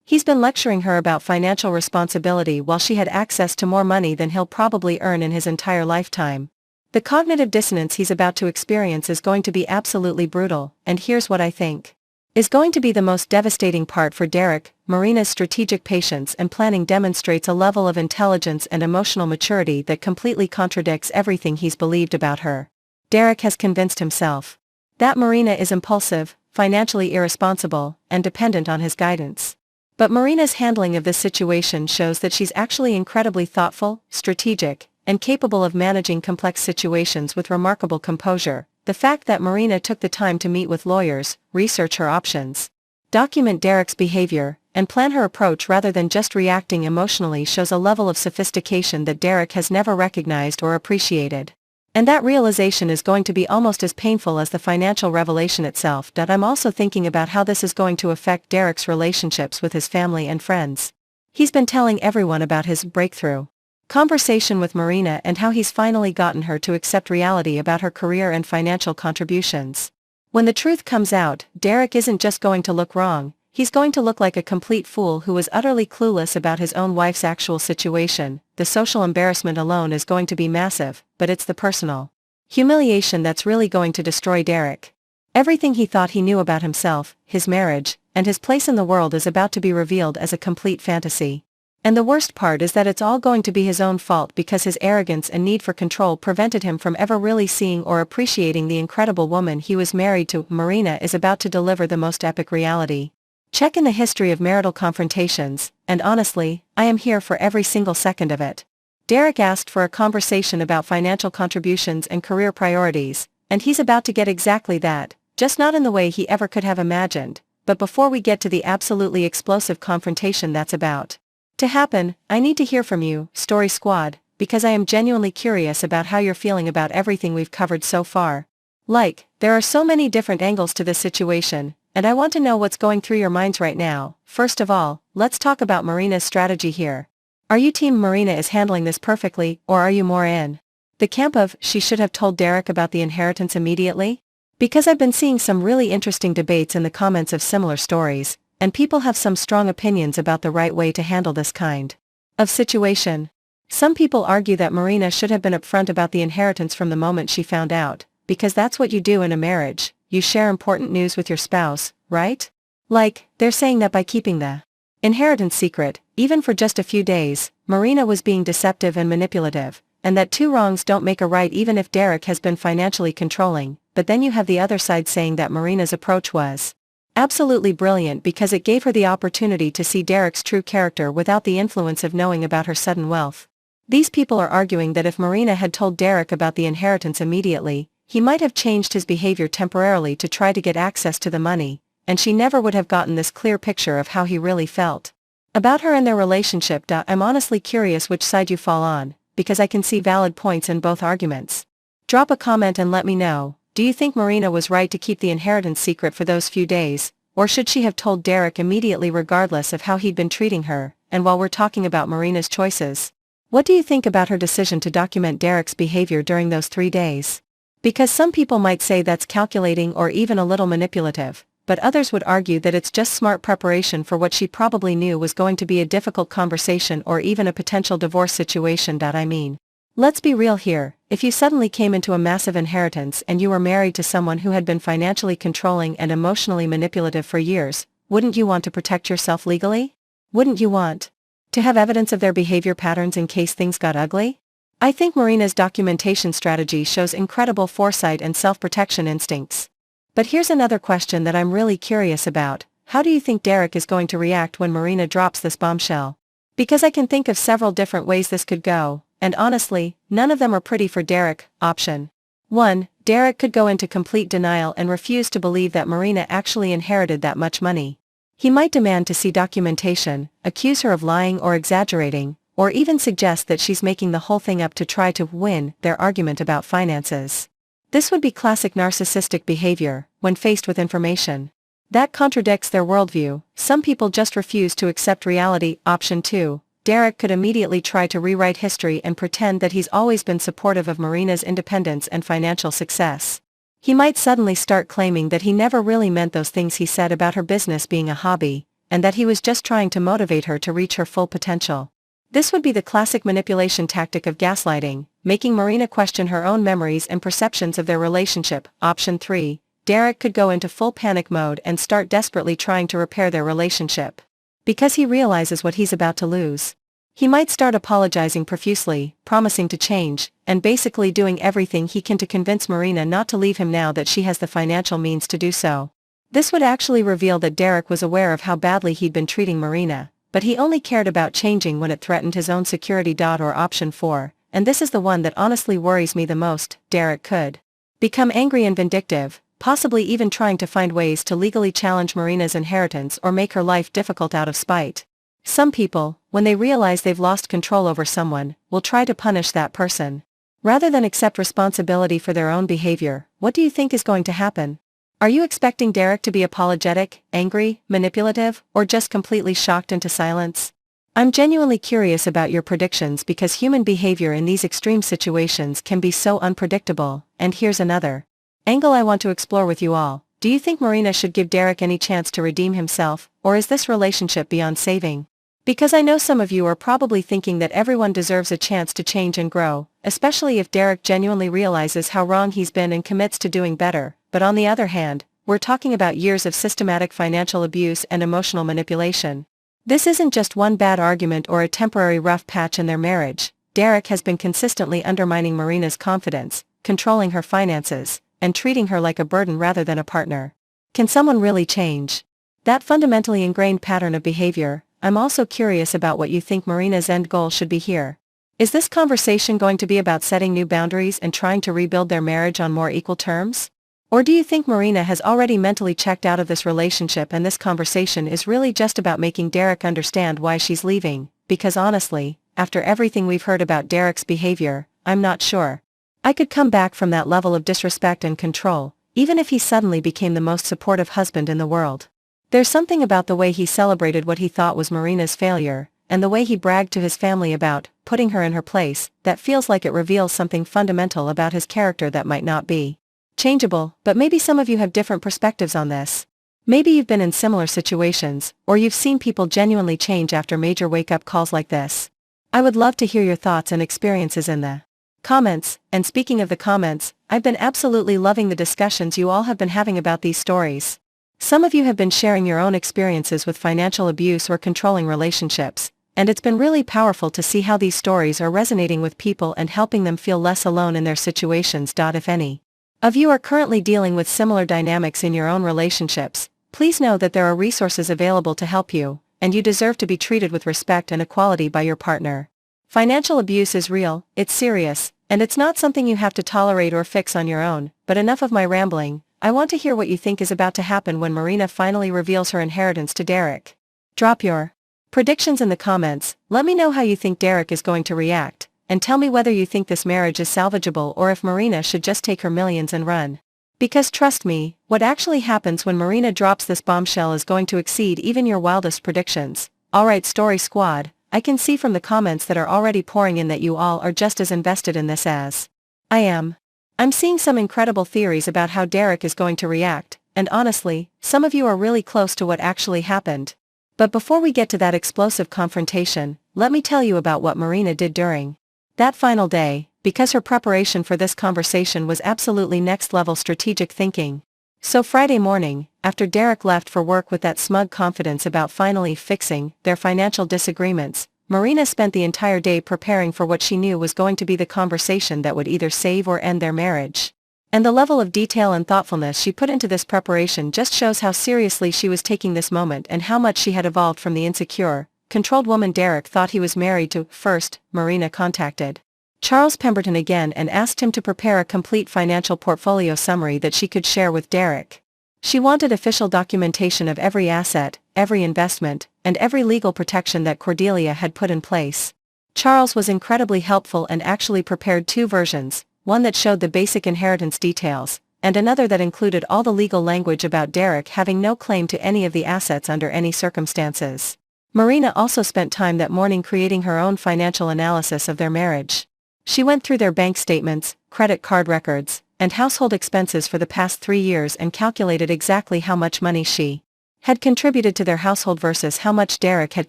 Speaker 1: He's been lecturing her about financial responsibility while she had access to more money than he'll probably earn in his entire lifetime. The cognitive dissonance he's about to experience is going to be absolutely brutal, and here's what I think is going to be the most devastating part for Derek. Marina's strategic patience and planning demonstrates a level of intelligence and emotional maturity that completely contradicts everything he's believed about her. Derek has convinced himself that Marina is impulsive, financially irresponsible, and dependent on his guidance. But Marina's handling of this situation shows that she's actually incredibly thoughtful, strategic, and capable of managing complex situations with remarkable composure. The fact that Marina took the time to meet with lawyers, research her options, document Derek's behavior, and plan her approach rather than just reacting emotionally shows a level of sophistication that Derek has never recognized or appreciated. And that realization is going to be almost as painful as the financial revelation itself. I'm also thinking about how this is going to affect Derek's relationships with his family and friends. He's been telling everyone about his breakthrough conversation with Marina and how he's finally gotten her to accept reality about her career and financial contributions. When the truth comes out, Derek isn't just going to look wrong, he's going to look like a complete fool who is utterly clueless about his own wife's actual situation. The social embarrassment alone is going to be massive, but it's the personal humiliation that's really going to destroy Derek. Everything he thought he knew about himself, his marriage, and his place in the world is about to be revealed as a complete fantasy. And the worst part is that it's all going to be his own fault because his arrogance and need for control prevented him from ever really seeing or appreciating the incredible woman he was married to. Marina is about to deliver the most epic reality check in the history of marital confrontations, and honestly, I am here for every single second of it. Derek asked for a conversation about financial contributions and career priorities, and he's about to get exactly that, just not in the way he ever could have imagined. But before we get to the absolutely explosive confrontation that's about to happen, I need to hear from you, Story Squad, because I am genuinely curious about how you're feeling about everything we've covered so far. Like, there are so many different angles to this situation, and I want to know what's going through your minds right now. First of all, let's talk about Marina's strategy here. Are you team Marina is handling this perfectly, or are you more in the camp of she should have told Derek about the inheritance immediately? Because I've been seeing some really interesting debates in the comments of similar stories, and people have some strong opinions about the right way to handle this kind of situation. Some people argue that Marina should have been upfront about the inheritance from the moment she found out, because that's what you do in a marriage, you share important news with your spouse, right? Like, they're saying that by keeping the inheritance secret, even for just a few days, Marina was being deceptive and manipulative, and that two wrongs don't make a right even if Derek has been financially controlling. But then you have the other side saying that Marina's approach was absolutely brilliant because it gave her the opportunity to see Derek's true character without the influence of knowing about her sudden wealth. These people are arguing that if Marina had told Derek about the inheritance immediately, he might have changed his behavior temporarily to try to get access to the money, and she never would have gotten this clear picture of how he really felt about her and their relationship. I'm honestly curious which side you fall on, because I can see valid points in both arguments. Drop a comment and let me know, do you think Marina was right to keep the inheritance secret for those few days, or should she have told Derek immediately regardless of how he'd been treating her? And while we're talking about Marina's choices, what do you think about her decision to document Derek's behavior during those 3 days? Because some people might say that's calculating or even a little manipulative, but others would argue that it's just smart preparation for what she probably knew was going to be a difficult conversation or even a potential divorce situation. I mean, let's be real here, if you suddenly came into a massive inheritance and you were married to someone who had been financially controlling and emotionally manipulative for years, wouldn't you want to protect yourself legally? Wouldn't you want to have evidence of their behavior patterns in case things got ugly? I think Marina's documentation strategy shows incredible foresight and self-protection instincts. But here's another question that I'm really curious about, how do you think Derek is going to react when Marina drops this bombshell? Because I can think of several different ways this could go, and honestly, none of them are pretty for Derek. Option 1. Derek could go into complete denial and refuse to believe that Marina actually inherited that much money. He might demand to see documentation, accuse her of lying or exaggerating, or even suggest that she's making the whole thing up to try to win their argument about finances. This would be classic narcissistic behavior, when faced with information that contradicts their worldview. Some people just refuse to accept reality. Option 2. Derek could immediately try to rewrite history and pretend that he's always been supportive of Marina's independence and financial success. He might suddenly start claiming that he never really meant those things he said about her business being a hobby, and that he was just trying to motivate her to reach her full potential. This would be the classic manipulation tactic of gaslighting, making Marina question her own memories and perceptions of their relationship. Option 3. Derek could go into full panic mode and start desperately trying to repair their relationship. Because he realizes what he's about to lose. He might start apologizing profusely, promising to change, and basically doing everything he can to convince Marina not to leave him now that she has the financial means to do so. This would actually reveal that Derek was aware of how badly he'd been treating Marina, but he only cared about changing when it threatened his own security. Or option 4, and this is the one that honestly worries me the most, Derek could become angry and vindictive, possibly even trying to find ways to legally challenge Marina's inheritance or make her life difficult out of spite. Some people, when they realize they've lost control over someone, will try to punish that person, rather than accept responsibility for their own behavior. What do you think is going to happen? Are you expecting Derek to be apologetic, angry, manipulative, or just completely shocked into silence? I'm genuinely curious about your predictions because human behavior in these extreme situations can be so unpredictable. And here's another angle I want to explore with you all. Do you think Marina should give Derek any chance to redeem himself, or is this relationship beyond saving? Because I know some of you are probably thinking that everyone deserves a chance to change and grow, especially if Derek genuinely realizes how wrong he's been and commits to doing better. But on the other hand, we're talking about years of systematic financial abuse and emotional manipulation. This isn't just one bad argument or a temporary rough patch in their marriage. Derek has been consistently undermining Marina's confidence, controlling her finances, and treating her like a burden rather than a partner. Can someone really change that fundamentally ingrained pattern of behavior? I'm also curious about what you think Marina's end goal should be here. Is this conversation going to be about setting new boundaries and trying to rebuild their marriage on more equal terms? Or do you think Marina has already mentally checked out of this relationship and this conversation is really just about making Derek understand why she's leaving? Because honestly, after everything we've heard about Derek's behavior, I'm not sure I could come back from that level of disrespect and control, even if he suddenly became the most supportive husband in the world. There's something about the way he celebrated what he thought was Marina's failure, and the way he bragged to his family about putting her in her place, that feels like it reveals something fundamental about his character that might not be changeable. But maybe some of you have different perspectives on this. Maybe you've been in similar situations, or you've seen people genuinely change after major wake-up calls like this. I would love to hear your thoughts and experiences in the comments. And speaking of the comments, I've been absolutely loving the discussions you all have been having about these stories. Some of you have been sharing your own experiences with financial abuse or controlling relationships, and it's been really powerful to see how these stories are resonating with people and helping them feel less alone in their situations. If any of you are currently dealing with similar dynamics in your own relationships, please know that there are resources available to help you, and you deserve to be treated with respect and equality by your partner. Financial abuse is real, it's serious, and it's not something you have to tolerate or fix on your own. but enough of my rambling. I want to hear what you think is about to happen when Marina finally reveals her inheritance to Derek. Drop your predictions in the comments, let me know how you think Derek is going to react, and tell me whether you think this marriage is salvageable or if Marina should just take her millions and run. Because trust me, what actually happens when Marina drops this bombshell is going to exceed even your wildest predictions. Alright Story Squad, I can see from the comments that are already pouring in that you all are just as invested in this as I am. I'm seeing some incredible theories about how Derek is going to react, and honestly, some of you are really close to what actually happened. But before we get to that explosive confrontation, let me tell you about what Marina did during that final day, because her preparation for this conversation was absolutely next-level strategic thinking. So Friday morning, after Derek left for work with that smug confidence about finally fixing their financial disagreements, Marina spent the entire day preparing for what she knew was going to be the conversation that would either save or end their marriage. And the level of detail and thoughtfulness she put into this preparation just shows how seriously she was taking this moment and how much she had evolved from the insecure, controlled woman Derek thought he was married to. First, Marina contacted Charles Pemberton again and asked him to prepare a complete financial portfolio summary that she could share with Derek. She wanted official documentation of every asset, every investment, and every legal protection that Cordelia had put in place. Charles was incredibly helpful and actually prepared two versions, one that showed the basic inheritance details, and another that included all the legal language about Derek having no claim to any of the assets under any circumstances. Marina also spent time that morning creating her own financial analysis of their marriage. She went through their bank statements, credit card records, and household expenses for the past 3 years and calculated exactly how much money she had contributed to their household versus how much Derek had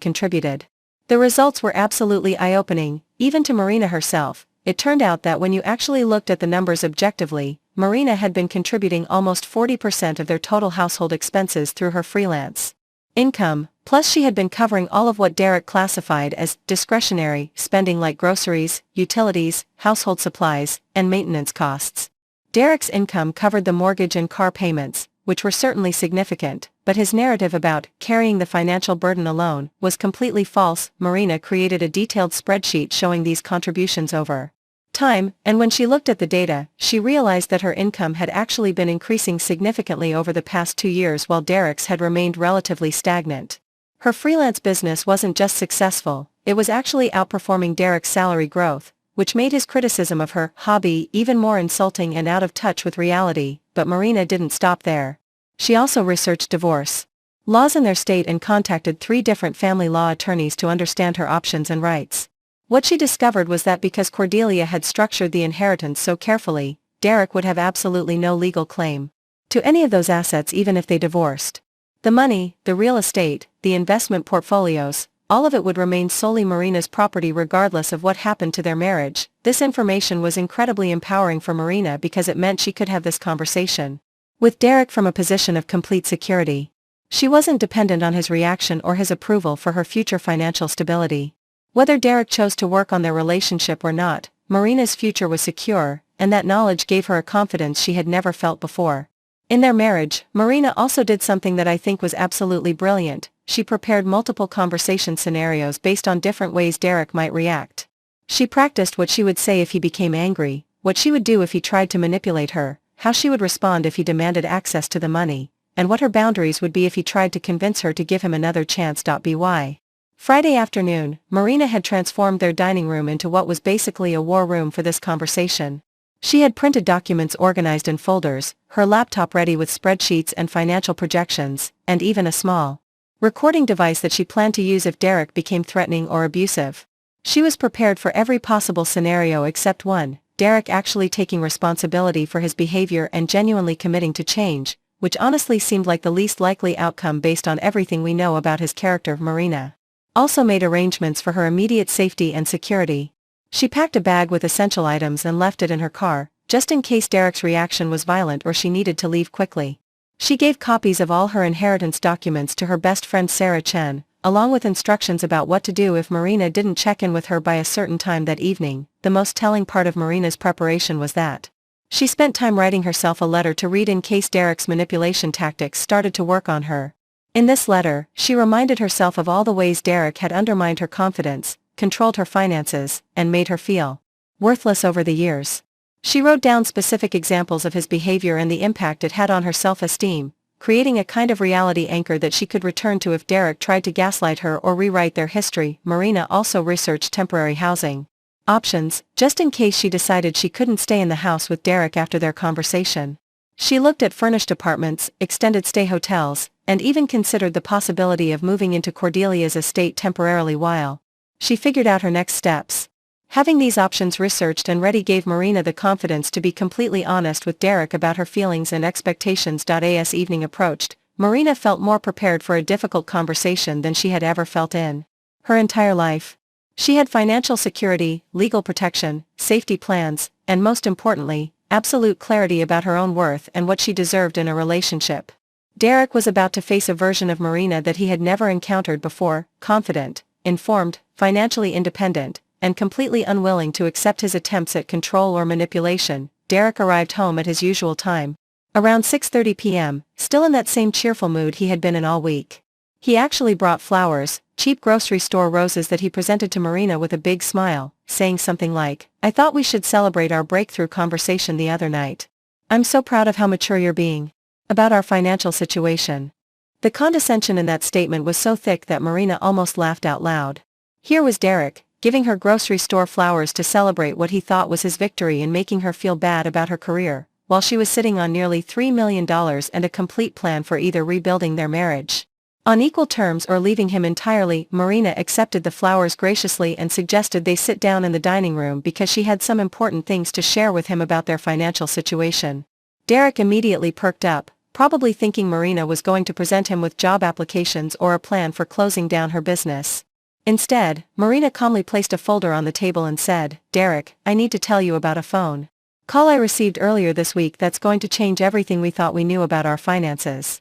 Speaker 1: contributed. The results were absolutely eye-opening, even to Marina herself. It turned out that when you actually looked at the numbers objectively, Marina had been contributing almost 40% of their total household expenses through her freelance income, plus she had been covering all of what Derek classified as discretionary spending like groceries, utilities, household supplies, and maintenance costs. Derek's income covered the mortgage and car payments, which were certainly significant, but his narrative about carrying the financial burden alone was completely false. Marina created a detailed spreadsheet showing these contributions over time, and when she looked at the data, she realized that her income had actually been increasing significantly over the past 2 years while Derek's had remained relatively stagnant. Her freelance business wasn't just successful, it was actually outperforming Derek's salary growth, which made his criticism of her hobby even more insulting and out of touch with reality. But Marina didn't stop there. She also researched divorce laws in their state and contacted 3 different family law attorneys to understand her options and rights. What she discovered was that because Cordelia had structured the inheritance so carefully, Derek would have absolutely no legal claim to any of those assets even if they divorced. The money, the real estate, the investment portfolios, all of it would remain solely Marina's property regardless of what happened to their marriage. This information was incredibly empowering for Marina because it meant she could have this conversation with Derek from a position of complete security. She wasn't dependent on his reaction or his approval for her future financial stability. Whether Derek chose to work on their relationship or not, Marina's future was secure, and that knowledge gave her a confidence she had never felt before. In their marriage, Marina also did something that I think was absolutely brilliant. She prepared multiple conversation scenarios based on different ways Derek might react. She practiced what she would say if he became angry, what she would do if he tried to manipulate her, how she would respond if he demanded access to the money, and what her boundaries would be if he tried to convince her to give him another chance. By Friday afternoon, Marina had transformed their dining room into what was basically a war room for this conversation. She had printed documents organized in folders, her laptop ready with spreadsheets and financial projections, and even a small recording device that she planned to use if Derek became threatening or abusive. She was prepared for every possible scenario except one, Derek actually taking responsibility for his behavior and genuinely committing to change, which honestly seemed like the least likely outcome based on everything we know about his character. Marina also made arrangements for her immediate safety and security. She packed a bag with essential items and left it in her car, just in case Derek's reaction was violent or she needed to leave quickly. She gave copies of all her inheritance documents to her best friend Sarah Chen, along with instructions about what to do if Marina didn't check in with her by a certain time that evening. The most telling part of Marina's preparation was that she spent time writing herself a letter to read in case Derek's manipulation tactics started to work on her. In this letter, she reminded herself of all the ways Derek had undermined her confidence, controlled her finances, and made her feel worthless over the years. She wrote down specific examples of his behavior and the impact it had on her self-esteem, creating a kind of reality anchor that she could return to if Derek tried to gaslight her or rewrite their history. Marina also researched temporary housing options, just in case she decided she couldn't stay in the house with Derek after their conversation. She looked at furnished apartments, extended stay hotels, and even considered the possibility of moving into Cordelia's estate temporarily while she figured out her next steps. Having these options researched and ready gave Marina the confidence to be completely honest with Derek about her feelings and expectations. As evening approached, Marina felt more prepared for a difficult conversation than she had ever felt in her entire life. She had financial security, legal protection, safety plans, and most importantly, absolute clarity about her own worth and what she deserved in a relationship. Derek was about to face a version of Marina that he had never encountered before: confident, informed, financially independent, and completely unwilling to accept his attempts at control or manipulation. Derek arrived home at his usual time, around 6:30 p.m., still in that same cheerful mood he had been in all week. He actually brought flowers, cheap grocery store roses that he presented to Marina with a big smile, saying something like, "I thought we should celebrate our breakthrough conversation the other night. I'm so proud of how mature you're being about our financial situation." The condescension in that statement was so thick that Marina almost laughed out loud. Here was Derek, giving her grocery store flowers to celebrate what he thought was his victory and making her feel bad about her career, while she was sitting on nearly $3 million and a complete plan for either rebuilding their marriage on equal terms or leaving him entirely. Marina accepted the flowers graciously and suggested they sit down in the dining room because she had some important things to share with him about their financial situation. Derek immediately perked up, probably thinking Marina was going to present him with job applications or a plan for closing down her business. Instead, Marina calmly placed a folder on the table and said, "Derek, I need to tell you about a phone call I received earlier this week that's going to change everything we thought we knew about our finances."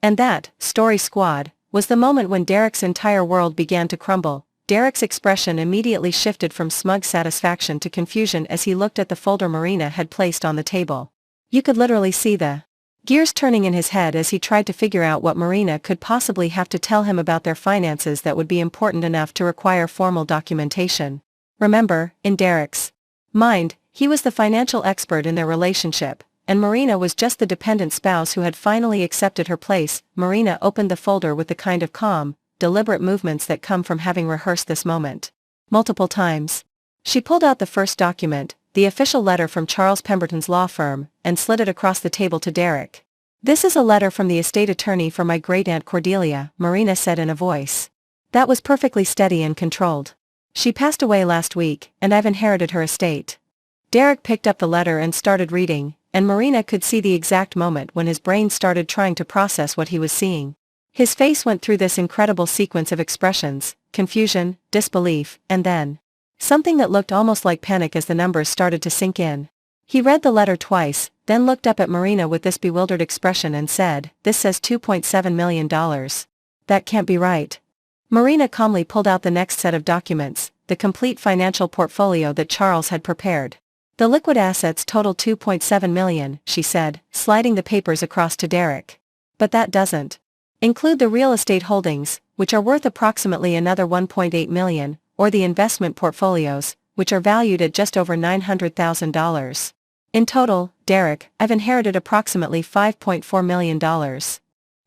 Speaker 1: And that, Story Squad, was the moment when Derek's entire world began to crumble. Derek's expression immediately shifted from smug satisfaction to confusion as he looked at the folder Marina had placed on the table. You could literally see the gears turning in his head as he tried to figure out what Marina could possibly have to tell him about their finances that would be important enough to require formal documentation. Remember, in Derek's mind, he was the financial expert in their relationship, and Marina was just the dependent spouse who had finally accepted her place. Marina opened the folder with the kind of calm, deliberate movements that come from having rehearsed this moment multiple times. She pulled out the first document, the official letter from Charles Pemberton's law firm, and slid it across the table to Derek. "This is a letter from the estate attorney for my great-aunt Cordelia," Marina said in a voice that was perfectly steady and controlled. "She passed away last week, and I've inherited her estate." Derek picked up the letter and started reading, and Marina could see the exact moment when his brain started trying to process what he was seeing. His face went through this incredible sequence of expressions: confusion, disbelief, and then something that looked almost like panic as the numbers started to sink in. He read the letter twice, then looked up at Marina with this bewildered expression and said, "This says $2.7 million. That can't be right." Marina calmly pulled out the next set of documents, the complete financial portfolio that Charles had prepared. "The liquid assets total $2.7 million, she said, sliding the papers across to Derek. "But that doesn't include the real estate holdings, which are worth approximately another $1.8 million, or the investment portfolios, which are valued at just over $900,000. In total, Derek, I've inherited approximately $5.4 million.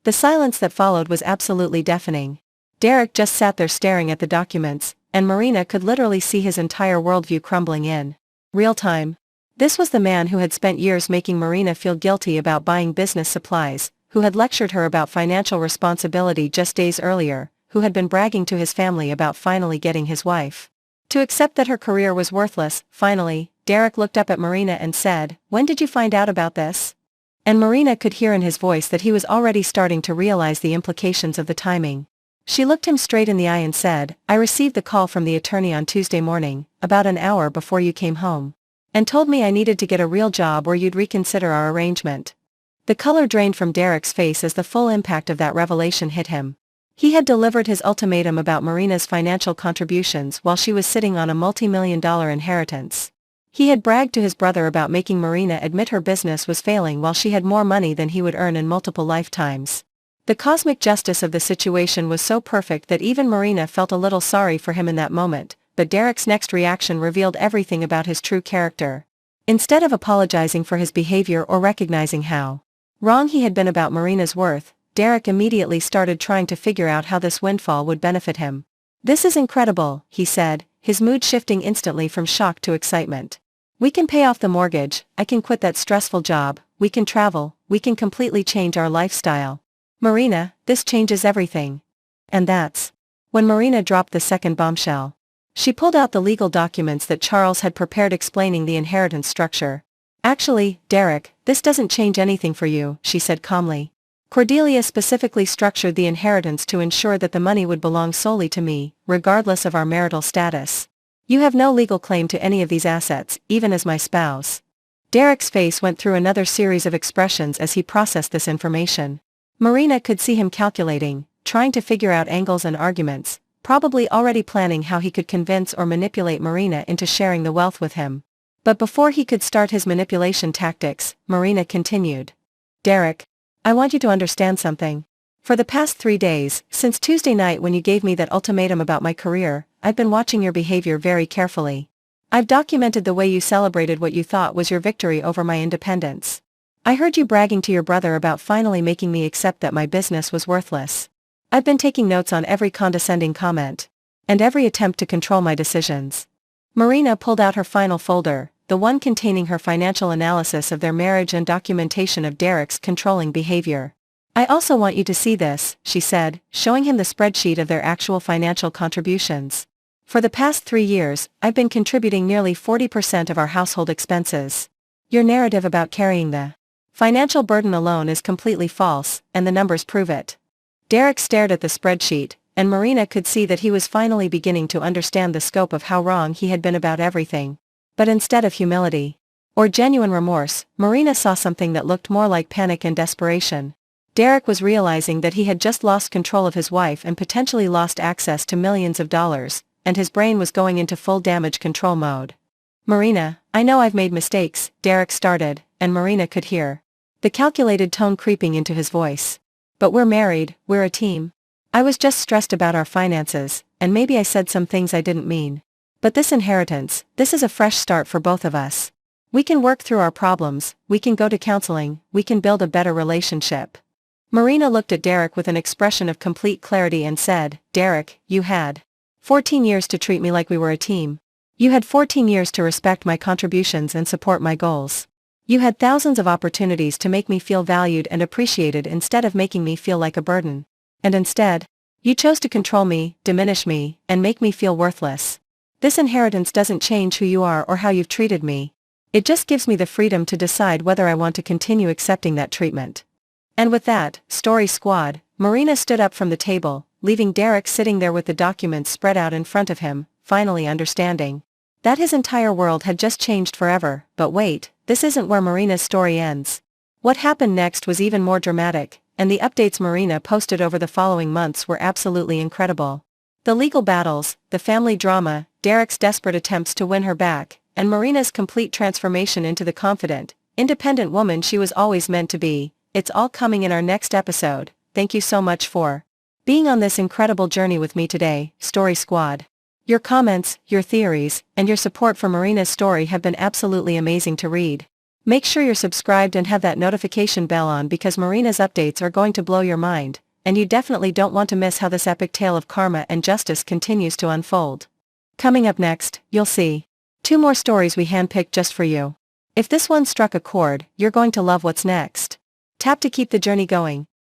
Speaker 1: The silence that followed was absolutely deafening. Derek just sat there staring at the documents, and Marina could literally see his entire worldview crumbling in real time. This was the man who had spent years making Marina feel guilty about buying business supplies, who had lectured her about financial responsibility just days earlier, who had been bragging to his family about finally getting his wife to accept that her career was worthless. Finally, Derek looked up at Marina and said, "When did you find out about this?" And Marina could hear in his voice that he was already starting to realize the implications of the timing. She looked him straight in the eye and said, "I received the call from the attorney on Tuesday morning, about an hour before you came home, and told me I needed to get a real job or you'd reconsider our arrangement." The color drained from Derek's face as the full impact of that revelation hit him. He had delivered his ultimatum about Marina's financial contributions while she was sitting on a multi-million-dollar inheritance. He had bragged to his brother about making Marina admit her business was failing while she had more money than he would earn in multiple lifetimes. The cosmic justice of the situation was so perfect that even Marina felt a little sorry for him in that moment, but Derek's next reaction revealed everything about his true character. Instead of apologizing for his behavior or recognizing how wrong he had been about Marina's worth, Derek immediately started trying to figure out how this windfall would benefit him. "This is incredible," he said, his mood shifting instantly from shock to excitement. "We can pay off the mortgage, I can quit that stressful job, we can travel, we can completely change our lifestyle. Marina, this changes everything." And that's when Marina dropped the second bombshell. She pulled out the legal documents that Charles had prepared explaining the inheritance structure. "Actually, Derek, this doesn't change anything for you," she said calmly. "Cordelia specifically structured the inheritance to ensure that the money would belong solely to me, regardless of our marital status. You have no legal claim to any of these assets, even as my spouse." Derek's face went through another series of expressions as he processed this information. Marina could see him calculating, trying to figure out angles and arguments, probably already planning how he could convince or manipulate Marina into sharing the wealth with him. But before he could start his manipulation tactics, Marina continued. "Derek, I want you to understand something. For the past 3 days, since Tuesday night when you gave me that ultimatum about my career, I've been watching your behavior very carefully. I've documented the way you celebrated what you thought was your victory over my independence. I heard you bragging to your brother about finally making me accept that my business was worthless. I've been taking notes on every condescending comment and every attempt to control my decisions." Marina pulled out her final folder, the one containing her financial analysis of their marriage and documentation of Derek's controlling behavior. "I also want you to see this," she said, showing him the spreadsheet of their actual financial contributions. "For the past 3 years, I've been contributing nearly 40% of our household expenses. Your narrative about carrying the financial burden alone is completely false, and the numbers prove it." Derek stared at the spreadsheet, and Marina could see that he was finally beginning to understand the scope of how wrong he had been about everything. But instead of humility or genuine remorse, Marina saw something that looked more like panic and desperation. Derek was realizing that he had just lost control of his wife and potentially lost access to millions of dollars, and his brain was going into full damage control mode. "Marina, I know I've made mistakes," Derek started, and Marina could hear the calculated tone creeping into his voice. "But we're married, we're a team. I was just stressed about our finances, and maybe I said some things I didn't mean. But this inheritance, this is a fresh start for both of us. We can work through our problems, we can go to counseling, we can build a better relationship." Marina looked at Derek with an expression of complete clarity and said, "Derek, you had 14 years to treat me like we were a team. You had 14 years to respect my contributions and support my goals. You had thousands of opportunities to make me feel valued and appreciated instead of making me feel like a burden. And instead, you chose to control me, diminish me, and make me feel worthless. This inheritance doesn't change who you are or how you've treated me. It just gives me the freedom to decide whether I want to continue accepting that treatment." And with that, Story Squad, Marina stood up from the table, leaving Derek sitting there with the documents spread out in front of him, finally understanding that his entire world had just changed forever. But wait, this isn't where Marina's story ends. What happened next was even more dramatic, and the updates Marina posted over the following months were absolutely incredible. The legal battles, the family drama, Derek's desperate attempts to win her back, and Marina's complete transformation into the confident, independent woman she was always meant to be. It's all coming in our next episode. Thank you so much for being on this incredible journey with me today, Story Squad. Your comments, your theories, and your support for Marina's story have been absolutely amazing to read. Make sure you're subscribed and have that notification bell on because Marina's updates are going to blow your mind, and you definitely don't want to miss how this epic tale of karma and justice continues to unfold. Coming up next, you'll see 2 more stories we handpicked just for you. If this one struck a chord, you're going to love what's next. Tap to keep the journey going.